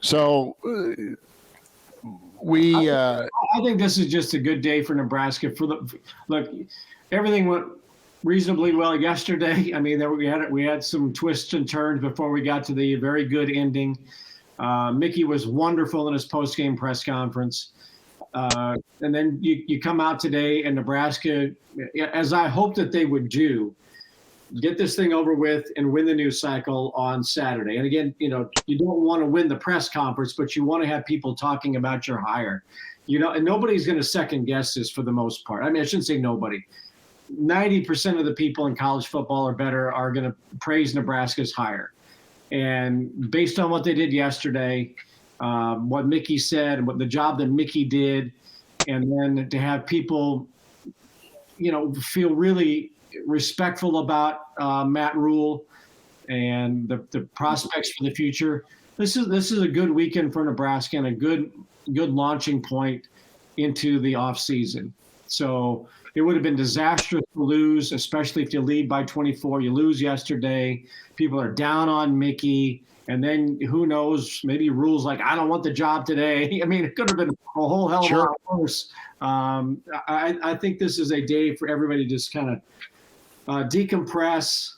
So we. I think this is just a good day for Nebraska. Look, everything went reasonably well yesterday. I mean, we had some twists and turns before we got to the very good ending. Mickey was wonderful in his post-game press conference. And then you come out today, and Nebraska, as I hope that they would do, get this thing over with and win the news cycle on Saturday. And again, you don't want to win the press conference, but you want to have people talking about your hire. And nobody's going to second guess this for the most part. I mean, I shouldn't say nobody. 90% of the people in college football or better are going to praise Nebraska's hire. And based on what they did yesterday, what Mickey said, and what the job that Mickey did, and then to have people, feel really respectful about Matt Rhule and the prospects for the future. This is a good weekend for Nebraska and a good launching point into the offseason. So it would have been disastrous to lose, especially if you lead by 24. You lose yesterday. People are down on Mickey. And then who knows, maybe Rhule's like, I don't want the job today. I mean, it could have been a whole hell of a lot worse. I think this is a day for everybody to just kind of decompress,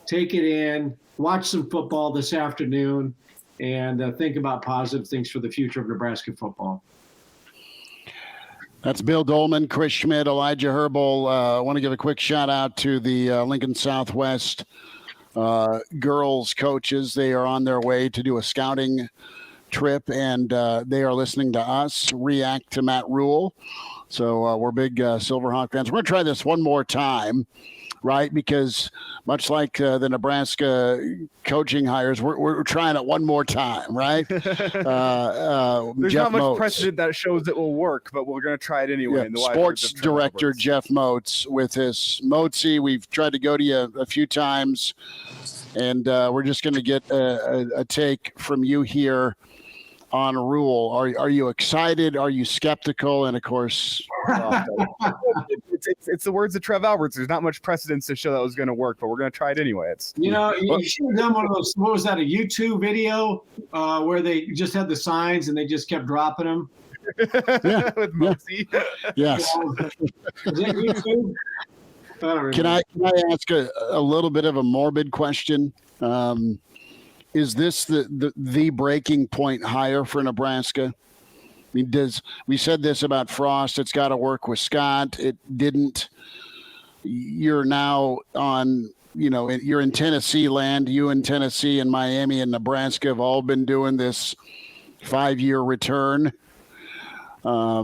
take it in, watch some football this afternoon, and think about positive things for the future of Nebraska football. That's Bill Dolman, Chris Schmidt, Elijah Herbel. I want to give a quick shout out to the Lincoln Southwest girls coaches. They are on their way to do a scouting trip, and they are listening to us react to Matt Rhule. So we're big Silverhawk fans. We're going to try this one more time, right? Because much like the Nebraska coaching hires, we're trying it one more time, right? There's Jeff not much Moats. precedent that shows it will work, but we're going to try it anyway. Yeah, sports director Jeff Moats with his Moatsy. We've tried to go to you a few times, and we're just going to get a take from you here on Rhule? Are you excited? Are you skeptical? And of course, it's the words of Trev Alberts. There's not much precedence to show that was going to work, but we're going to try it anyway. You should have done one of those. What was that? A YouTube video where they just had the signs and they just kept dropping them. With Mosey. Yes. Is that YouTube? Can I ask a little bit of a morbid question? Is this the breaking point hire for Nebraska? I mean, we said this about Frost? It's got to work with Scott. It didn't. You're now on. You're in Tennessee land. You in Tennessee and Miami and Nebraska have all been doing this 5-year return. Are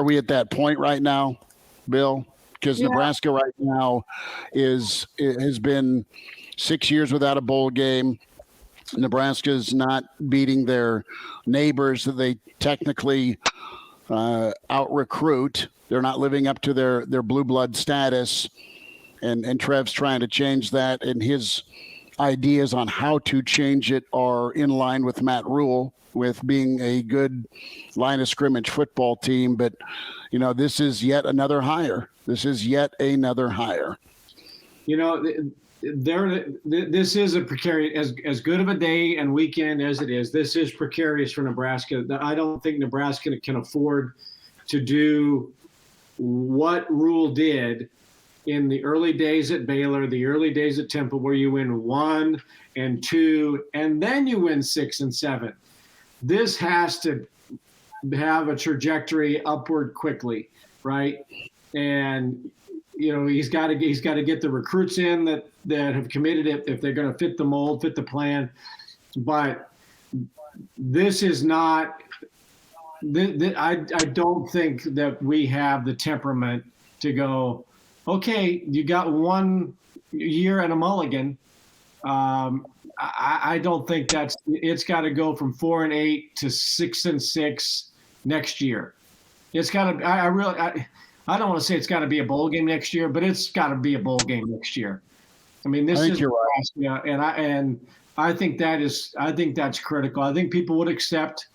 we at that point right now, Bill? Because Nebraska right now has been 6 years without a bowl game. Nebraska's not beating their neighbors that they technically out-recruit. They're not living up to their blue blood status. And Trev's trying to change that, and his ideas on how to change it are in line with Matt Rhule, with being a good line of scrimmage football team. But, this is yet another hire. This is This is a precarious, as good of a day and weekend as it is. This is precarious for Nebraska. I don't think Nebraska can afford to do what Rhule did in the early days at Baylor, the early days at Temple, where you win 1 and 2, and then you win 6 and 7. This has to have a trajectory upward quickly, right? And he's got to get the recruits in that have committed it if they're going to fit the mold, fit the plan. But this is not. I don't think that we have the temperament to go, okay, you got 1 year and a mulligan. I don't think it's got to go from 4-8 to 6-6 next year. It's got to. I don't want to say it's got to be a bowl game next year, but it's got to be a bowl game next year. I mean, this is Nebraska, and I think that's critical. I think people would accept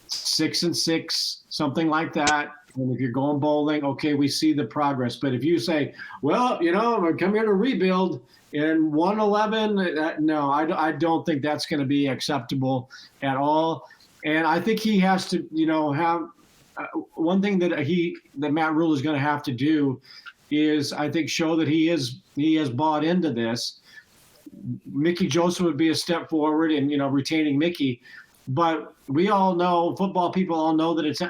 6-6, something like that. And if you're going bowling, okay, we see the progress. But if you say, well, I'm come here to rebuild in 1-11, no, I don't think that's going to be acceptable at all. And I think he has to, have one thing that Matt Rhule is going to have to do is, I think, show that he has bought into this. Mickey Joseph would be a step forward in, retaining Mickey. But we all know, football people all know that it's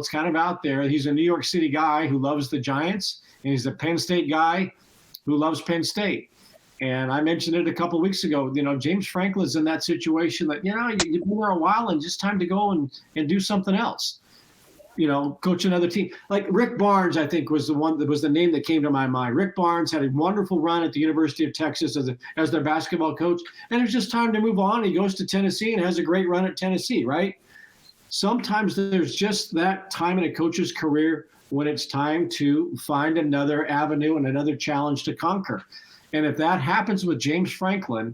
kind of out there. He's a New York City guy who loves the Giants, and he's a Penn State guy who loves Penn State. And I mentioned it a couple of weeks ago. James Franklin's in that situation that, you've been there a while and just time to go and do something else. Coach another team. Like Rick Barnes, I think, was the name that came to my mind. Rick Barnes had a wonderful run at the University of Texas as their basketball coach, and it's just time to move on. He goes to Tennessee and has a great run at Tennessee, right? Sometimes there's just that time in a coach's career when it's time to find another avenue and another challenge to conquer. And if that happens with James Franklin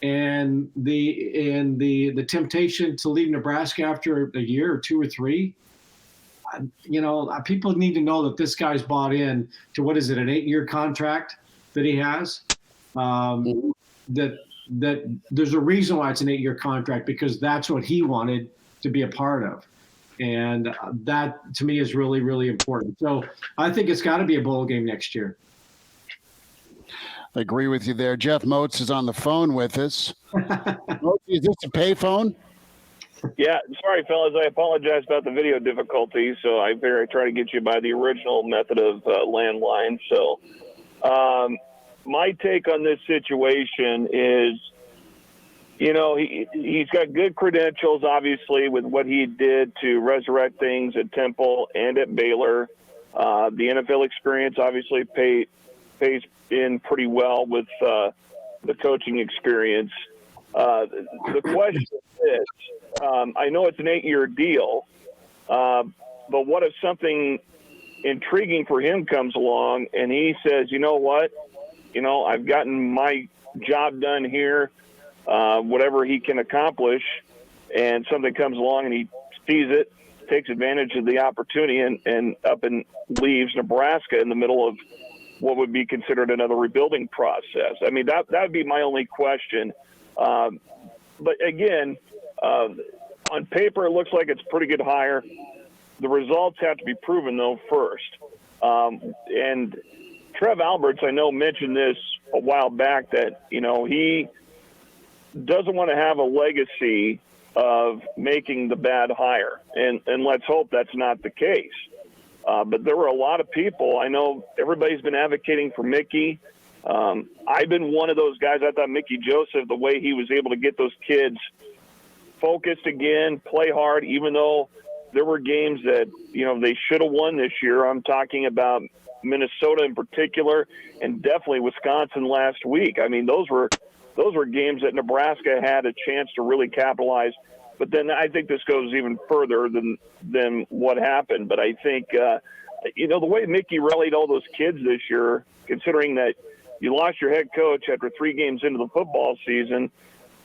and the temptation to leave Nebraska after a year or 2 or 3, people need to know that this guy's bought in to, what is it, an 8-year contract that he has? That there's a reason why it's an 8-year contract, because that's what he wanted to be a part of. And that, to me, is really, really important. So I think it's got to be a bowl game next year. I agree with you there. Jeff Moats is on the phone with us. Is this a payphone? Yeah, sorry, fellas. I apologize about the video difficulties. So I try to get you by the original method of landline. So my take on this situation is, he's got good credentials, obviously, with what he did to resurrect things at Temple and at Baylor. The NFL experience obviously pays in pretty well with the coaching experience. The question is, I know it's an 8-year deal, but what if something intriguing for him comes along and he says, you know what, I've gotten my job done here, whatever he can accomplish, and something comes along and he sees it, takes advantage of the opportunity, and up and leaves Nebraska in the middle of what would be considered another rebuilding process. I mean, that would be my only question. But again, on paper, it looks like it's a pretty good hire. The results have to be proven, though, first. And Trev Alberts, I know, mentioned this a while back that, he doesn't want to have a legacy of making the bad hire. And let's hope that's not the case. But there were a lot of people. I know everybody's been advocating for Mickey. I've been one of those guys. I thought Mickey Joseph, the way he was able to get those kids focused again, play hard, even though there were games that, they should have won this year. I'm talking about Minnesota in particular, and definitely Wisconsin last week. I mean, those were games that Nebraska had a chance to really capitalize. But then I think this goes even further than what happened. But I think, the way Mickey rallied all those kids this year, considering that you lost your head coach after 3 games into the football season,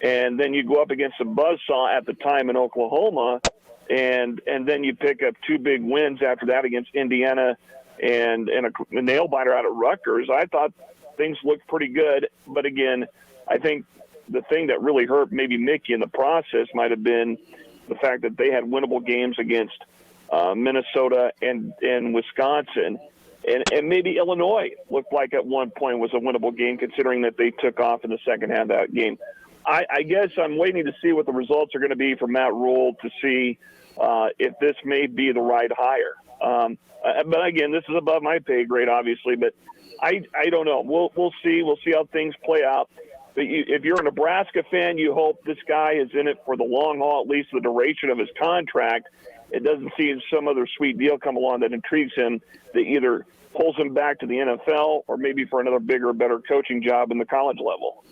and then you go up against a buzzsaw at the time in Oklahoma, and then you pick up 2 big wins after that against Indiana and a nail-biter out of Rutgers. I thought things looked pretty good. But again, I think the thing that really hurt maybe Mickey in the process might have been the fact that they had winnable games against Minnesota and Wisconsin. And maybe Illinois looked like at one point was a winnable game, considering that they took off in the second half of that game. I guess I'm waiting to see what the results are going to be for Matt Rhule to see if this may be the right hire. But again, this is above my pay grade, obviously. But I don't know. We'll see. We'll see how things play out. But if you're a Nebraska fan, you hope this guy is in it for the long haul, at least the duration of his contract. It doesn't see some other sweet deal come along that intrigues him, that either pulls him back to the NFL or maybe for another bigger, better coaching job in the college level.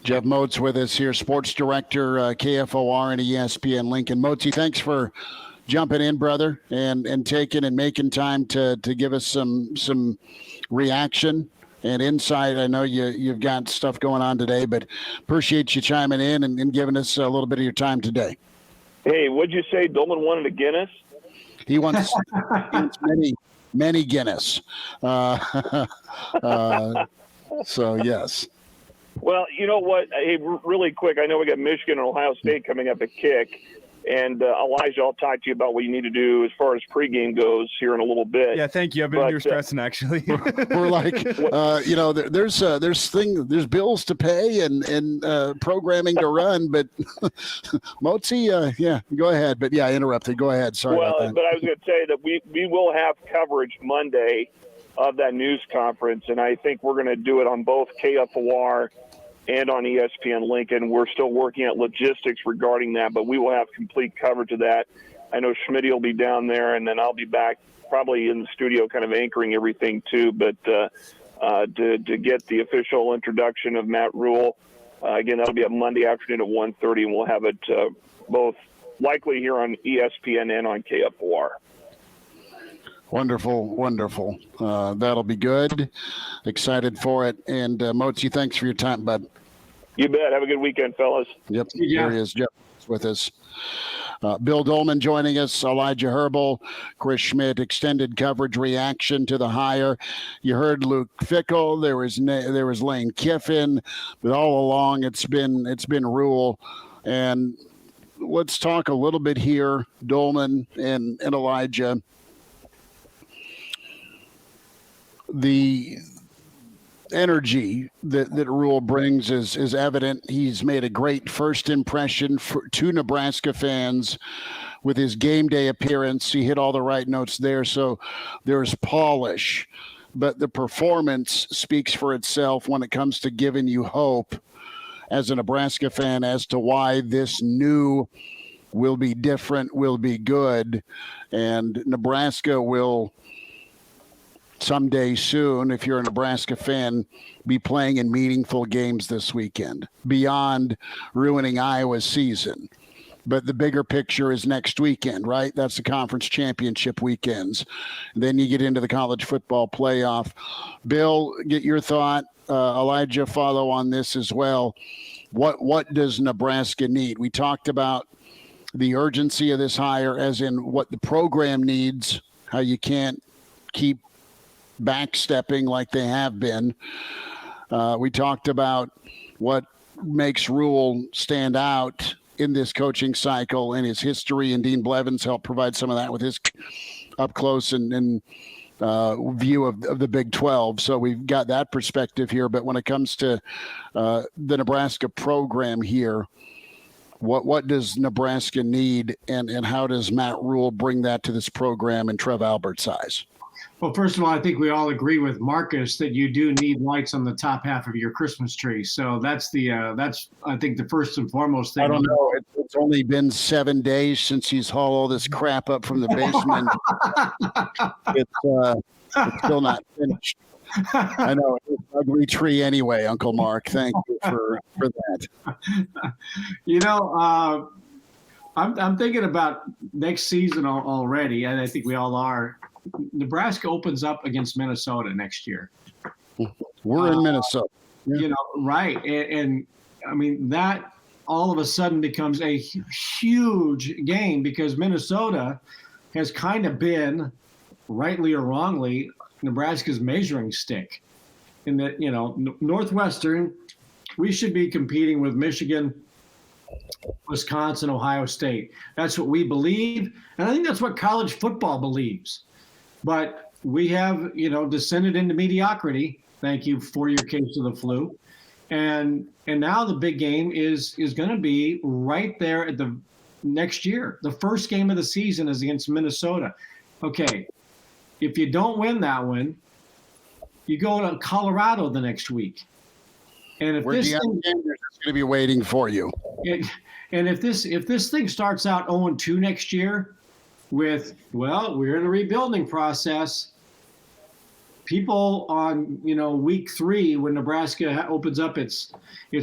Jeff Moats with us here, sports director, KFOR and ESPN Lincoln. Moatsy, thanks for jumping in, brother, and taking and making time to give us some reaction and insight. I know you've got stuff going on today, but appreciate you chiming in and giving us a little bit of your time today. Hey, what'd you say? Dolman wanted a Guinness? He wants many Guinness. So, yes. Well, you know what? Hey, really quick, I know we got Michigan and Ohio State coming up at kick. And Elijah, I'll talk to you about what you need to do as far as pregame goes here in a little bit. Yeah, thank you. I've been here stressing, actually. We're like, there's bills to pay and programming to run, but Moatsy, go ahead. But I interrupted. Go ahead. Sorry about that. But I was going to say that we will have coverage Monday of that news conference, and I think we're going to do it on both KFOR and on ESPN Lincoln. We're still working at logistics regarding that, but we will have complete coverage of that. I know Schmidt will be down there, and then I'll be back probably in the studio kind of anchoring everything too. But to get the official introduction of Matt Rhule, again, that'll be a Monday afternoon at 1:30, and we'll have it both likely here on ESPN and on KFOR. Wonderful. That'll be good. Excited for it. And Moatsy, thanks for your time, bud. You bet. Have a good weekend, fellas. Yep. Here he is. Jeff with us. Bill Dolman joining us. Elijah Herbel, Chris Schmidt. Extended coverage reaction to the hire. You heard Luke Fickle. There was Lane Kiffin. But all along, it's been Rhule. And let's talk a little bit here, Dolman and Elijah. The energy that Rhule brings is evident. He's made a great first impression to Nebraska fans with his game day appearance. He hit all the right notes there, so there's polish. But the performance speaks for itself when it comes to giving you hope as a Nebraska fan as to why this new will be different, will be good, and Nebraska will someday soon, if you're a Nebraska fan, be playing in meaningful games this weekend beyond ruining Iowa's season. but the bigger picture is next weekend, right? That's the conference championship weekends. Then you get into the college football playoff. Bill, get your thought. Elijah, follow on this as well. What does Nebraska need? We talked about the urgency of this hire, as in what the program needs, how you can't keep backstepping like they have been. We talked about what makes Rhule stand out in this coaching cycle and his history, and Dean Blevins helped provide some of that with his up close and view of the Big 12. So we've got that perspective here. But when it comes to the Nebraska program here, what does Nebraska need, and how does Matt Rhule bring that to this program in Trev Albert's eyes? Well, first of all, I think we all agree with Marcus that you do need lights on the top half of your Christmas tree. So that's I think the first and foremost thing. I don't know. It's only been 7 days since he's hauled all this crap up from the basement. It's still not finished. I know, it's an ugly tree anyway, Uncle Mark. Thank you for that. You know, I'm thinking about next season already, and I think we all are. Nebraska opens up against Minnesota next year. We're in Minnesota. Yeah. You know, right. And I mean, that all of a sudden becomes a huge game because Minnesota has kind of been, rightly or wrongly, Nebraska's measuring stick. In that, you know, Northwestern, we should be competing with Michigan, Wisconsin, Ohio State. That's what we believe. And I think that's what college football believes. But we have, you know, descended into mediocrity. Thank you for your case of the flu. And now the big game is going to be right there at the next year. The first game of the season is against Minnesota. Okay, if you don't win that one, you go to Colorado the next week. And if this thing is going to be waiting for you. And if this thing starts out 0-2 next year, with, well, we're in a rebuilding process. People on, you know, week 3 when Nebraska opens up its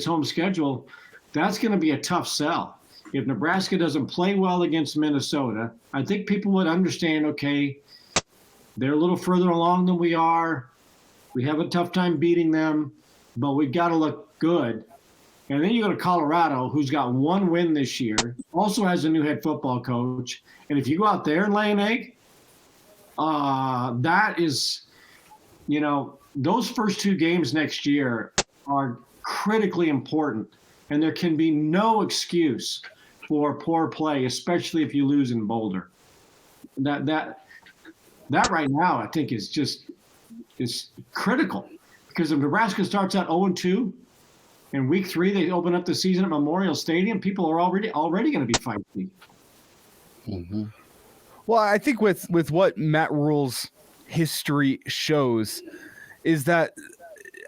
home schedule, that's going to be a tough sell. If Nebraska doesn't play well against Minnesota, I think people would understand, okay, they're a little further along than we are. We have a tough time beating them, but we've got to look good. And then you go to Colorado, who's got 1 win this year, also has a new head football coach. And if you go out there and lay an egg, that is, you know, those first 2 games next year are critically important. And there can be no excuse for poor play, especially if you lose in Boulder. That right now, I think, is critical. Because if Nebraska starts out 0-2, in week 3, they open up the season at Memorial Stadium. People are already going to be feisty. Mm-hmm. Well, I think with what Matt Rhule's history shows is that,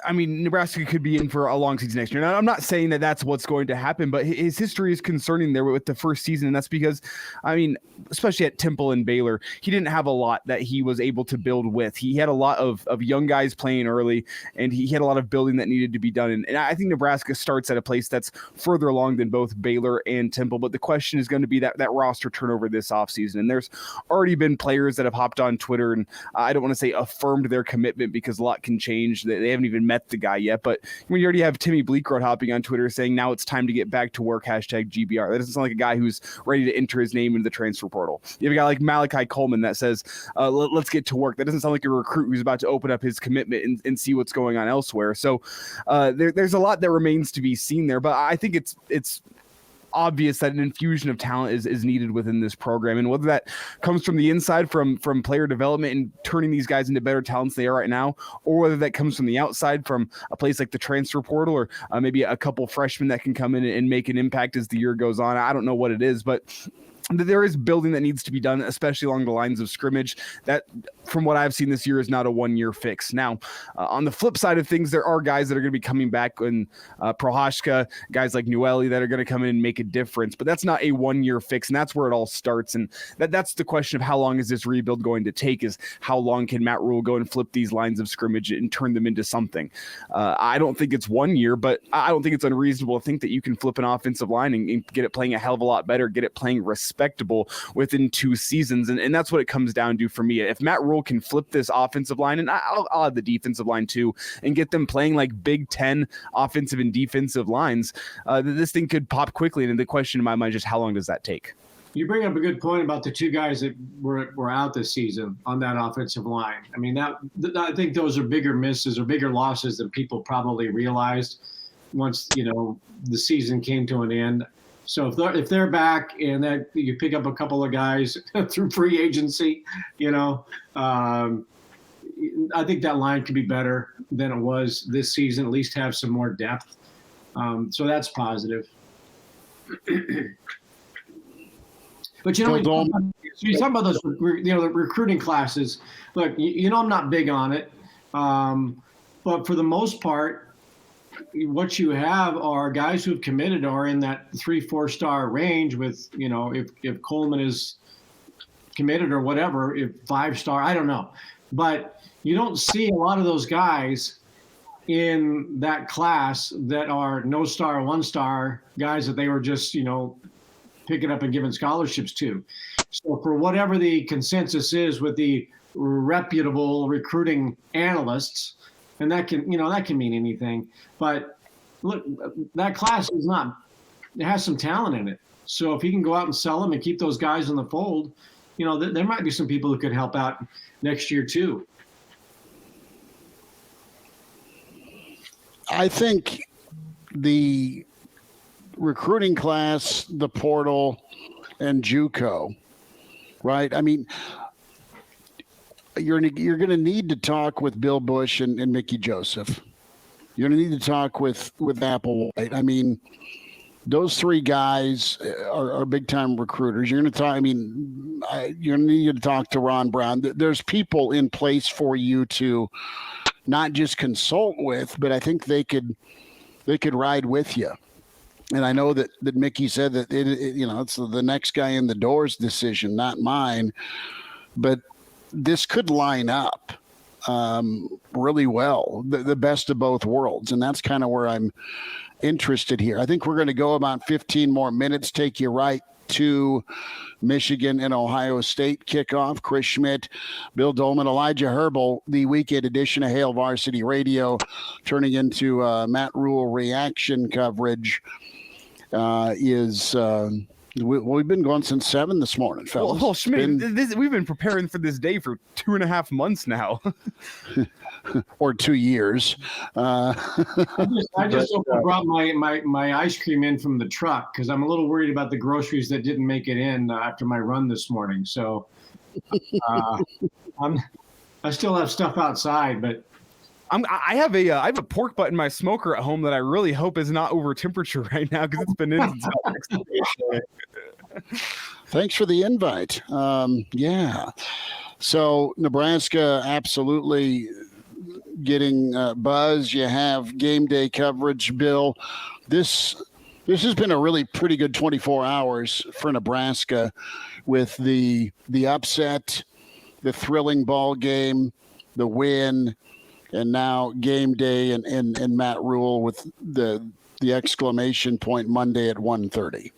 I mean, Nebraska could be in for a long season next year. Now, I'm not saying that that's what's going to happen, but his history is concerning there with the first season. And that's because, I mean, especially at Temple and Baylor, he didn't have a lot that he was able to build with. He had a lot of young guys playing early, and he had a lot of building that needed to be done. And I think Nebraska starts at a place that's further along than both Baylor and Temple. But the question is going to be that roster turnover this offseason. And there's already been players that have hopped on Twitter, and I don't want to say affirmed their commitment because a lot can change. They haven't even met the guy yet, but when you already have Timmy Bleekrode hopping on Twitter saying now it's time to get back to work, #GBR. That doesn't sound like a guy who's ready to enter his name into the transfer portal. You have a guy like Malachi Coleman that says, let's get to work. That doesn't sound like a recruit who's about to open up his commitment and see what's going on elsewhere. So there's a lot that remains to be seen there, but I think it's obvious that an infusion of talent is needed within this program, and whether that comes from the inside from player development and turning these guys into better talents they are right now, or whether that comes from the outside from a place like the transfer portal, or maybe a couple freshmen that can come in and make an impact as the year goes on. I don't know what it is, but there is building that needs to be done, especially along the lines of scrimmage. That from what I've seen this year, is not a 1-year fix. Now, on the flip side of things, there are guys that are going to be coming back in Prohashka, guys like Newelly that are going to come in and make a difference, but that's not a 1-year fix, and that's where it all starts. And that's the question of how long is this rebuild going to take, is how long can Matt Rhule go and flip these lines of scrimmage and turn them into something. I don't think it's 1 year, but I don't think it's unreasonable to think that you can flip an offensive line and get it playing a hell of a lot better, get it playing respectable within 2 seasons. And that's what it comes down to for me. If Matt Rhule can flip this offensive line, and I'll add the defensive line too, and get them playing like Big Ten offensive and defensive lines, this thing could pop quickly. And the question in my mind is just how long does that take? You bring up a good point about the 2 guys that were out this season on that offensive line. I mean, I think those are bigger misses or bigger losses than people probably realized once, the season came to an end. So if they're back and that you pick up a couple of guys through free agency, I think that line could be better than it was this season, at least have some more depth. So that's positive. But you're talking about those, the recruiting classes. Look, I'm not big on it, but for the most part, what you have are guys who've committed are in that 3-4 star range. With if Coleman is committed or whatever, if 5-star, I don't know, but you don't see a lot of those guys in that class that are no star, 1-star guys that they were just picking up and giving scholarships to. So for whatever the consensus is with the reputable recruiting analysts, and that can mean anything, but look, that class it has some talent in it. So if he can go out and sell them and keep those guys in the fold, there might be some people who could help out next year too. I think the recruiting class, the portal, and JUCO, right? I mean, you're going to need to talk with Bill Bush and Mickey Joseph. You're going to need to talk with Applewhite. I mean, those 3 guys are big-time recruiters. You're going to talk. I mean, you're going to need to talk to Ron Brown. There's people in place for you to not just consult with, but I think they could ride with you. And I know that Mickey said that it's the next guy in the door's decision, not mine. But this could line up really well, the best of both worlds, and that's kind of where I'm interested here. I think we're going to go about 15 more minutes, take you right to Michigan and Ohio State kickoff. Chris Schmidt, Bill Dolman, Elijah Herbel, the weekend edition of Hail Varsity Radio, turning into Matt Rhule reaction coverage. We've been going since 7 this morning, fellas. Well, Schmidt, we've been preparing for this day for 2.5 months now. Or 2 years. I just brought my ice cream in from the truck because I'm a little worried about the groceries that didn't make it in after my run this morning. So I still have stuff outside, but I have a pork butt in my smoker at home that I really hope is not over temperature right now because it's been in since next day. Thanks for the invite. Yeah. So Nebraska absolutely getting buzz. You have game day coverage, Bill. This has been a really pretty good 24 hours for Nebraska with the upset, the thrilling ball game, the win, and now game day and Matt Rhule with the exclamation point Monday at 1:30.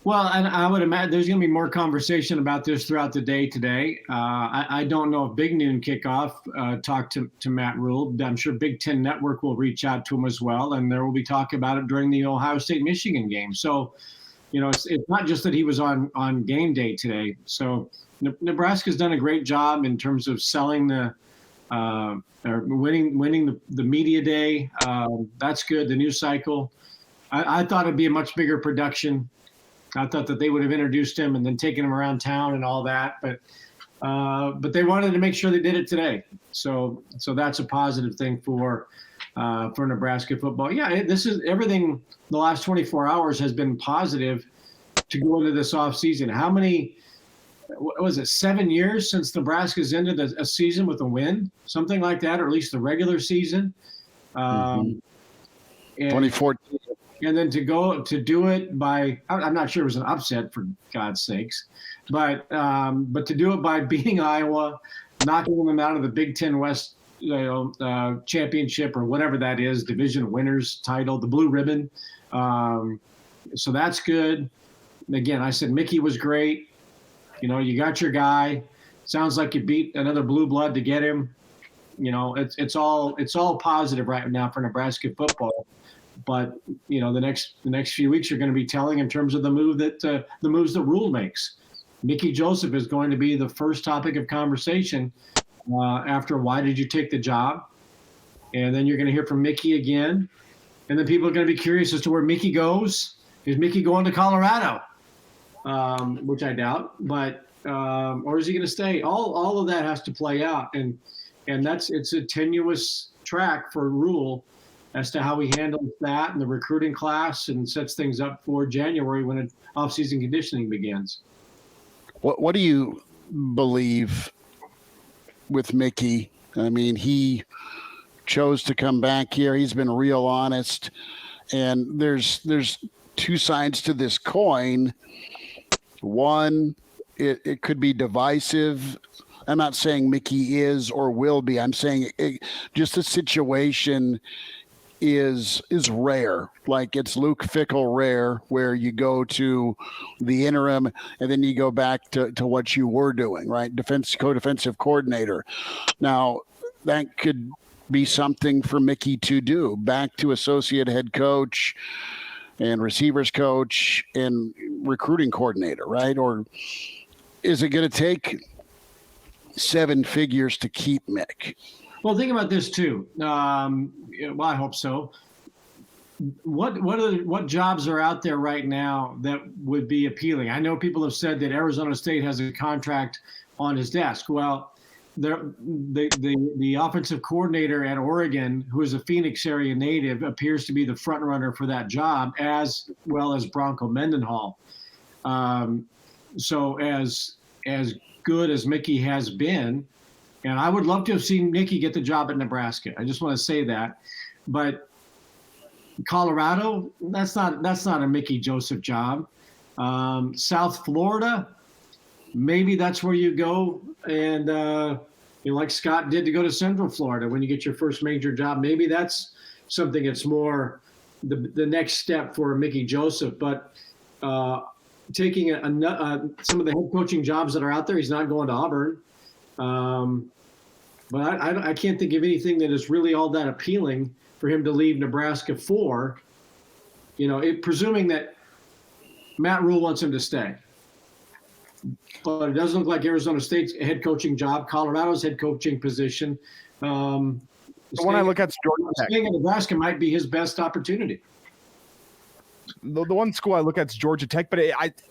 Well, and I would imagine there's going to be more conversation about this throughout the day today. I don't know if Big Noon Kickoff talked to Matt Rhule. I'm sure Big Ten Network will reach out to him as well, and there will be talk about it during the Ohio State-Michigan game. So, it's not just that he was on game day today. So Nebraska's done a great job in terms of selling or winning the media day. That's good. The news cycle. I thought it'd be a much bigger production. I thought that they would have introduced him and then taken him around town and all that, but they wanted to make sure they did it today. So that's a positive thing for Nebraska football. Yeah, this is everything. The last 24 hours has been positive to go into this off season. How many what was it, 7 years since Nebraska's ended a season with a win, something like that, or at least the regular season. And 2014. And then to do it by, I'm not sure it was an upset for God's sakes, but to do it by beating Iowa, knocking them out of the Big Ten West championship or whatever that is, division winners title, the blue ribbon. So that's good. Again, I said Mickey was great. You got your guy. Sounds like you beat another blue blood to get him. It's all positive right now for Nebraska football. But the next few weeks are going to be telling in terms of the moves that Rhule makes. Mickey Joseph is going to be the first topic of conversation after why did you take the job, and then you're going to hear from Mickey again, and then people are going to be curious as to where Mickey goes. Is Mickey going to Colorado? Which I doubt, but or is he going to stay? All of that has to play out, and it's a tenuous track for Rhule as to how he handles that and the recruiting class and sets things up for January when off-season conditioning begins. What do you believe with Mickey? I mean, he chose to come back here. He's been real honest, and there's two sides to this coin. One, it could be divisive. I'm not saying Mickey is or will be. I'm saying just the situation is rare. Like it's Luke Fickell rare, where you go to the interim and then you go back to what you were doing, right? Co-defensive coordinator. Now that could be something for Mickey to do, back to associate head coach and receivers coach and recruiting coordinator, right? Or is it going to take 7 figures to keep Mick? Well, think about this too. Well, I hope so. What jobs are out there right now that would be appealing? I know people have said that Arizona State has a contract on his desk. Well, the offensive coordinator at Oregon, who is a Phoenix area native, appears to be the front runner for that job, as well as Bronco Mendenhall. So as good as Mickey has been, and I would love to have seen Mickey get the job at Nebraska. I just want to say that. But Colorado, that's not a Mickey Joseph job. South Florida, maybe that's where you go. And like Scott did to go to Central Florida when you get your first major job. Maybe that's something that's more the next step for Mickey Joseph. But taking some of the head coaching jobs that are out there, he's not going to Auburn. But I can't think of anything that is really all that appealing for him to leave Nebraska for, presuming that Matt Rhule wants him to stay. But it doesn't look like Arizona State's head coaching job, Colorado's head coaching position. When I look at Georgia Tech, staying in Nebraska might be his best opportunity. The one school I look at is Georgia Tech, but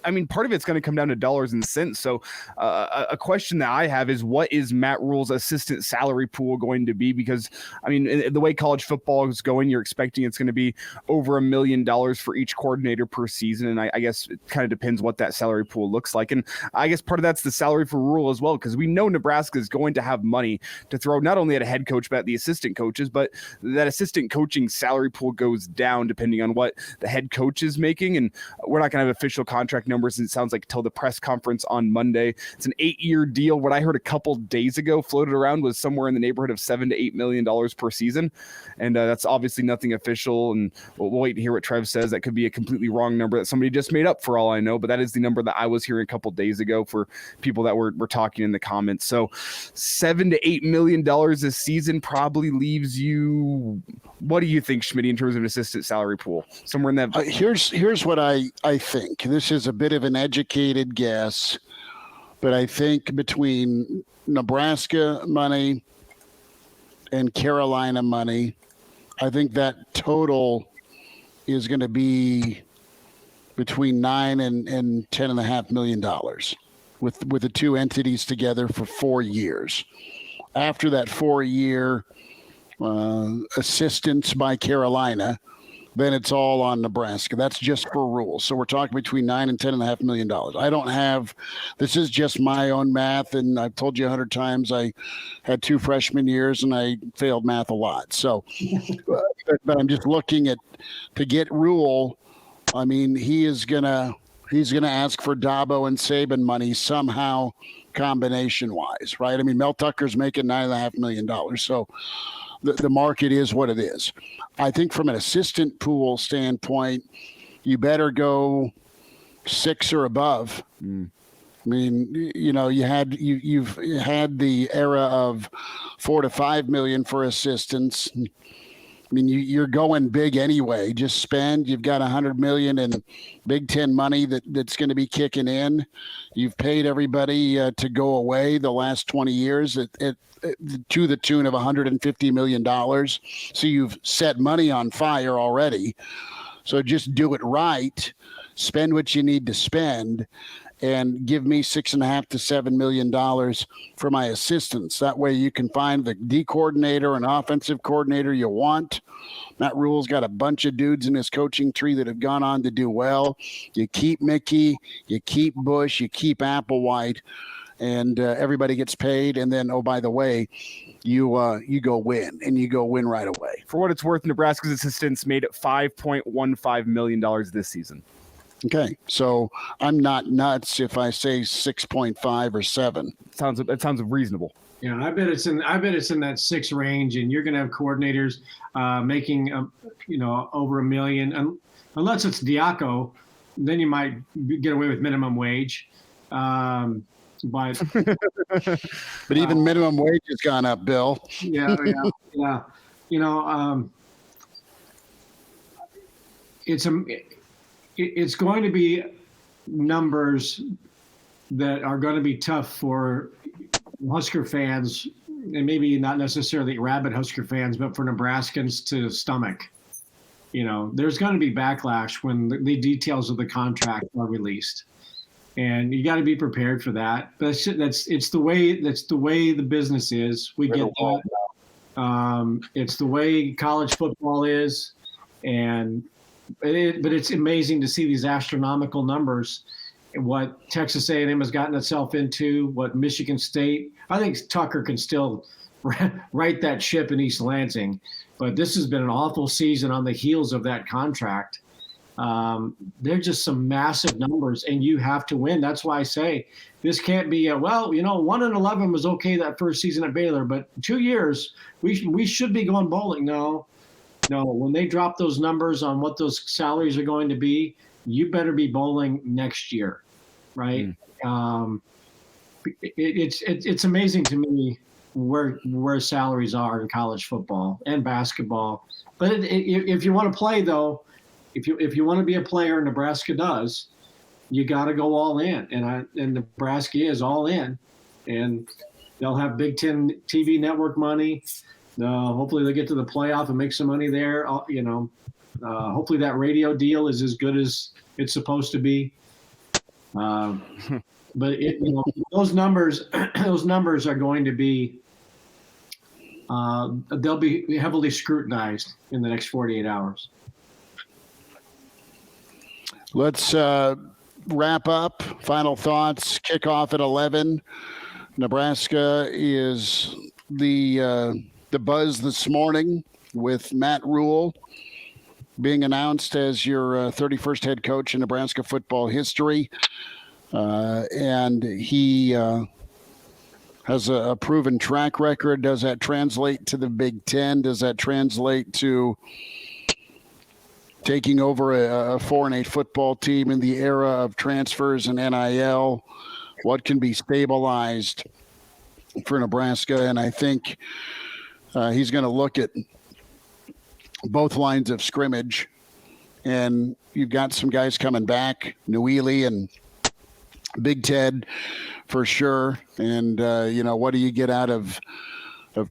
I mean, part of it's going to come down to dollars and cents. So a question that I have is, what is Matt Rhule's assistant salary pool going to be? Because, I mean, the way college football is going, you're expecting it's going to be over $1 million for each coordinator per season. And I guess it kind of depends what that salary pool looks like. And I guess part of that's the salary for Rhule as well, because we know Nebraska is going to have money to throw not only at a head coach, but at the assistant coaches. But that assistant coaching salary pool goes down depending on what the head coach is making, and we're not going to have official contract numbers, and it sounds like until the press conference on Monday. It's an 8-year deal. What I heard a couple days ago floated around was somewhere in the neighborhood of $7 to $8 million per season, and that's obviously nothing official, and we'll wait to hear what Trev says. That could be a completely wrong number that somebody just made up for all I know, but that is the number that I was hearing a couple days ago for people that were talking in the comments. So $7 to $8 million this season probably leaves you, what do you think, Schmidt, in terms of an assistant salary pool? Somewhere in that Here's what I think. This is a bit of an educated guess, but I think between Nebraska money and Carolina money, I think that total is going to be between $9 and $10.5 million with the two entities together for 4 years. After that 4-year assistance by Carolina, then it's all on Nebraska. That's just for Rhule. So we're talking between $9 and $10.5 million. I don't have. This is just my own math, and I've told you 100 times. I had 2 freshman years, and I failed math a lot. So, but I'm just looking at to get Rhule. I mean, he's gonna ask for Dabo and Saban money somehow, combination wise, right? I mean, Mel Tucker's making $9.5 million. So the market is what it is. I think from an assistant pool standpoint, you better go 6 or above. I mean, you know, you've had the era of $4 to $5 million for assistants. I mean, you're going big anyway. Just spend. You've got $100 million in Big Ten money that's going to be kicking in. You've paid everybody to go away the last 20 years to the tune of $150 million. So you've set money on fire already. So just do it right. Spend what you need to spend, and give me $6.5 to $7 million for my assistants. That way you can find the D coordinator and offensive coordinator you want. Matt Rhule's got a bunch of dudes in his coaching tree that have gone on to do well. You keep Mickey, you keep Bush, you keep Applewhite, and everybody gets paid. And then, oh, by the way, you go win, and you go win right away. For what it's worth, Nebraska's assistants made $5.15 million this season. Okay, so I'm not nuts if I say 6.5 or 7. That sounds reasonable. Yeah, I bet it's in that 6 range, and you're going to have coordinators making over $1 million, unless it's Diaco. Then you might get away with minimum wage. But even minimum wage has gone up, Bill. Yeah. You know, it's going to be numbers that are going to be tough for Husker fans, and maybe not necessarily rabid Husker fans, but for Nebraskans to stomach. You know, there's going to be backlash when the details of the contract are released, and you got to be prepared for that. But it's the way the business is. We get that. It's the way college football is, but it's amazing to see these astronomical numbers. What Texas A&M has gotten itself into, what Michigan State. I think Tucker can still right that ship in East Lansing, but this has been an awful season on the heels of that contract. They're just some massive numbers, and you have to win. That's why I say this can't be 1-11 was okay that first season at Baylor, but 2 years we should be going bowling. No, when they drop those numbers on what those salaries are going to be, you better be bowling next year, right? It's amazing to me where salaries are in college football and basketball. But if you want to play, though, if you want to be a player, Nebraska does, you got to go all in, and Nebraska is all in, and they'll have Big Ten TV network money. Hopefully they'll get to the playoff and make some money there. Hopefully that radio deal is as good as it's supposed to be. But those numbers are going to be they'll be heavily scrutinized in the next 48 hours. Let's wrap up. Final thoughts. Kickoff at 11. Nebraska is the buzz this morning with Matt Rhule being announced as your 31st head coach in Nebraska football history. And he has a proven track record. Does that translate to the Big Ten? Does that translate to taking over a 4-8 football team in the era of transfers and NIL? What can be stabilized for Nebraska? And I think he's going to look at both lines of scrimmage, and you've got some guys coming back, Newely and Big Ted for sure. And, what do you get out of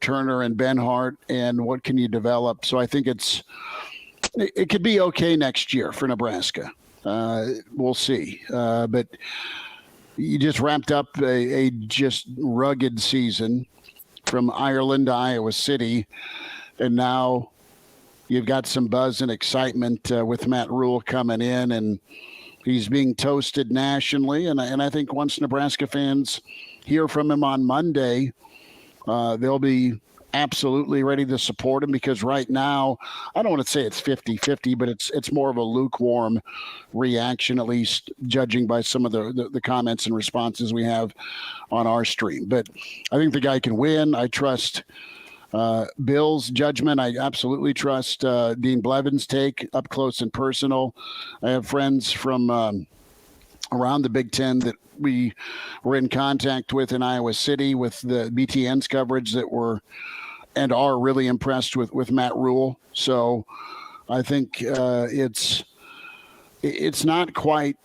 Turner and Benhart, and what can you develop? So I think it could be okay next year for Nebraska. We'll see. But you just wrapped up a just rugged season from Ireland to Iowa City, and now you've got some buzz and excitement with Matt Rhule coming in, and he's being toasted nationally. And I think once Nebraska fans hear from him on Monday, they'll be absolutely ready to support him, because right now, I don't want to say it's 50-50, but it's more of a lukewarm reaction, at least judging by some of the comments and responses we have on our stream. But I think the guy can win. I trust Bill's judgment. I absolutely trust Dean Blevins' take up close and personal. I have friends from around the Big Ten that we were in contact with in Iowa City with the BTN's coverage that were and are really impressed with Matt Rhule. So I think it's not quite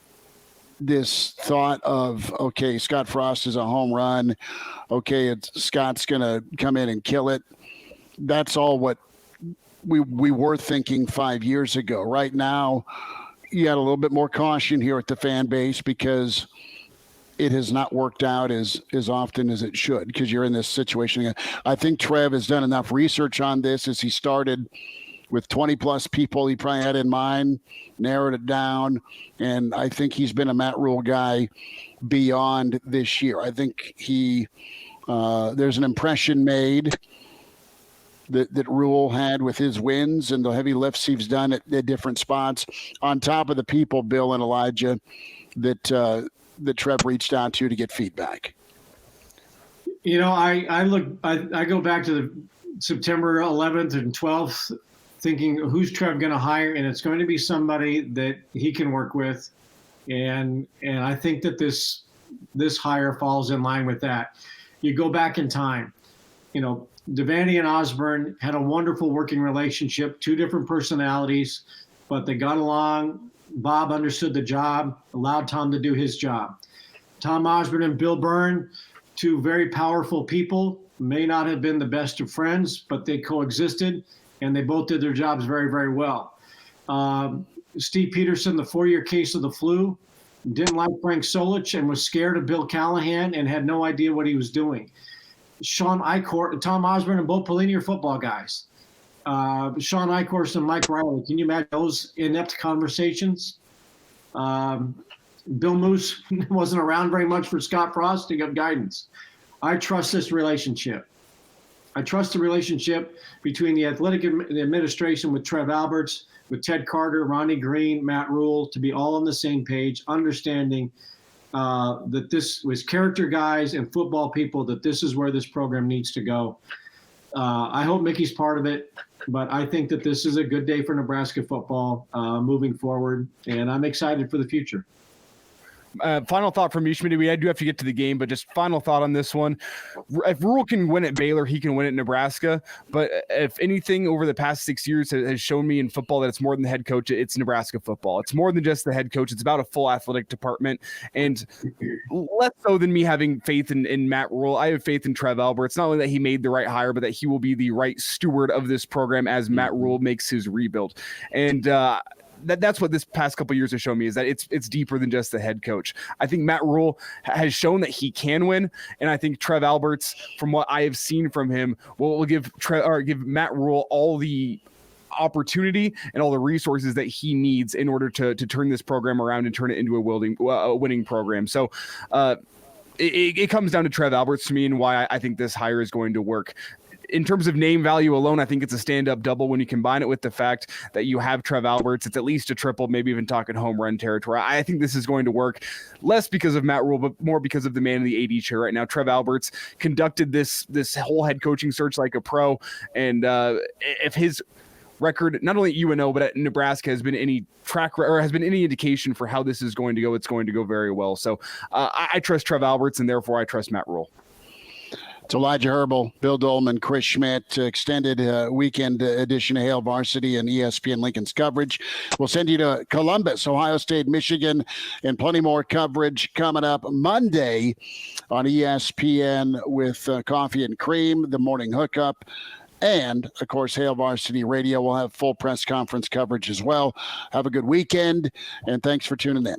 this thought of, okay, Scott Frost is a home run. Okay, Scott's going to come in and kill it. That's all what we were thinking 5 years ago. Right now, you got a little bit more caution here at the fan base, because it has not worked out as often as it should, because you're in this situation. I think Trev has done enough research on this as he started with 20 plus people he probably had in mind, narrowed it down. And I think he's been a Matt Rhule guy beyond this year. I think there's an impression made that Rhule had with his wins and the heavy lifts he's done at different spots, on top of the people, Bill and Elijah, that Trev reached out to get feedback. I go back to the September 11th and 12th, thinking, who's Trev going to hire? And it's going to be somebody that he can work with. And I think that this hire falls in line with that. You go back in time, Devaney and Osborne had a wonderful working relationship, two different personalities, but they got along. Bob understood the job, allowed Tom to do his job. Tom Osborne and Bill Byrne, two very powerful people, may not have been the best of friends, but they coexisted, and they both did their jobs very, very well. Steve Peterson, the 4-year case of the flu, didn't like Frank Solich and was scared of Bill Callahan and had no idea what he was doing. Sean Eichhorst, Tom Osborne, and Bo Pelini are football guys. Sean Eichhorst and Mike Riley, can you imagine those inept conversations? Bill Moose wasn't around very much for Scott Frost to give guidance. I trust this relationship. I trust the relationship between the athletic administration with Trev Alberts, with Ted Carter, Ronnie Green, Matt Rhule, to be all on the same page, understanding that this was character guys and football people, that this is where this program needs to go. I hope Mickey's part of it, but I think that this is a good day for Nebraska football moving forward, and I'm excited for the future. Final thought from you, Schmidt. We do have to get to the game, but just final thought on this one. If Rhule can win at Baylor, he can win at Nebraska. But if anything over the past 6 years has shown me in football that it's more than the head coach, it's Nebraska football. It's more than just the head coach. It's about a full athletic department. And less so than me having faith in Matt Rhule, I have faith in Trev Alberts. Not only that he made the right hire, but that he will be the right steward of this program as Matt Rhule makes his rebuild. And that's what this past couple of years have shown me, is that it's deeper than just the head coach. I think Matt Rhule has shown that he can win, and I think Trev Alberts, from what I have seen from him, will give Matt Rhule all the opportunity and all the resources that he needs in order to turn this program around and turn it into a winning program. So it comes down to Trev Alberts to me, and why I think this hire is going to work. In terms of name value alone, I think it's a stand-up double when you combine it with the fact that you have Trev Alberts. It's at least a triple, maybe even talking home run territory. I think this is going to work, less because of Matt Rhule, but more because of the man in the AD chair right now. Trev Alberts conducted this whole head coaching search like a pro, and if his record, not only at UNO, but at Nebraska, has been any has been any indication for how this is going to go, it's going to go very well. So I trust Trev Alberts, and therefore I trust Matt Rhule. It's Elijah Herbel, Bill Dolman, Chris Schmidt, extended weekend edition of Hail Varsity and ESPN Lincoln's coverage. We'll send you to Columbus, Ohio State, Michigan, and plenty more coverage coming up Monday on ESPN with Coffee and Cream, the morning hookup. And, of course, Hail Varsity Radio will have full press conference coverage as well. Have a good weekend, and thanks for tuning in.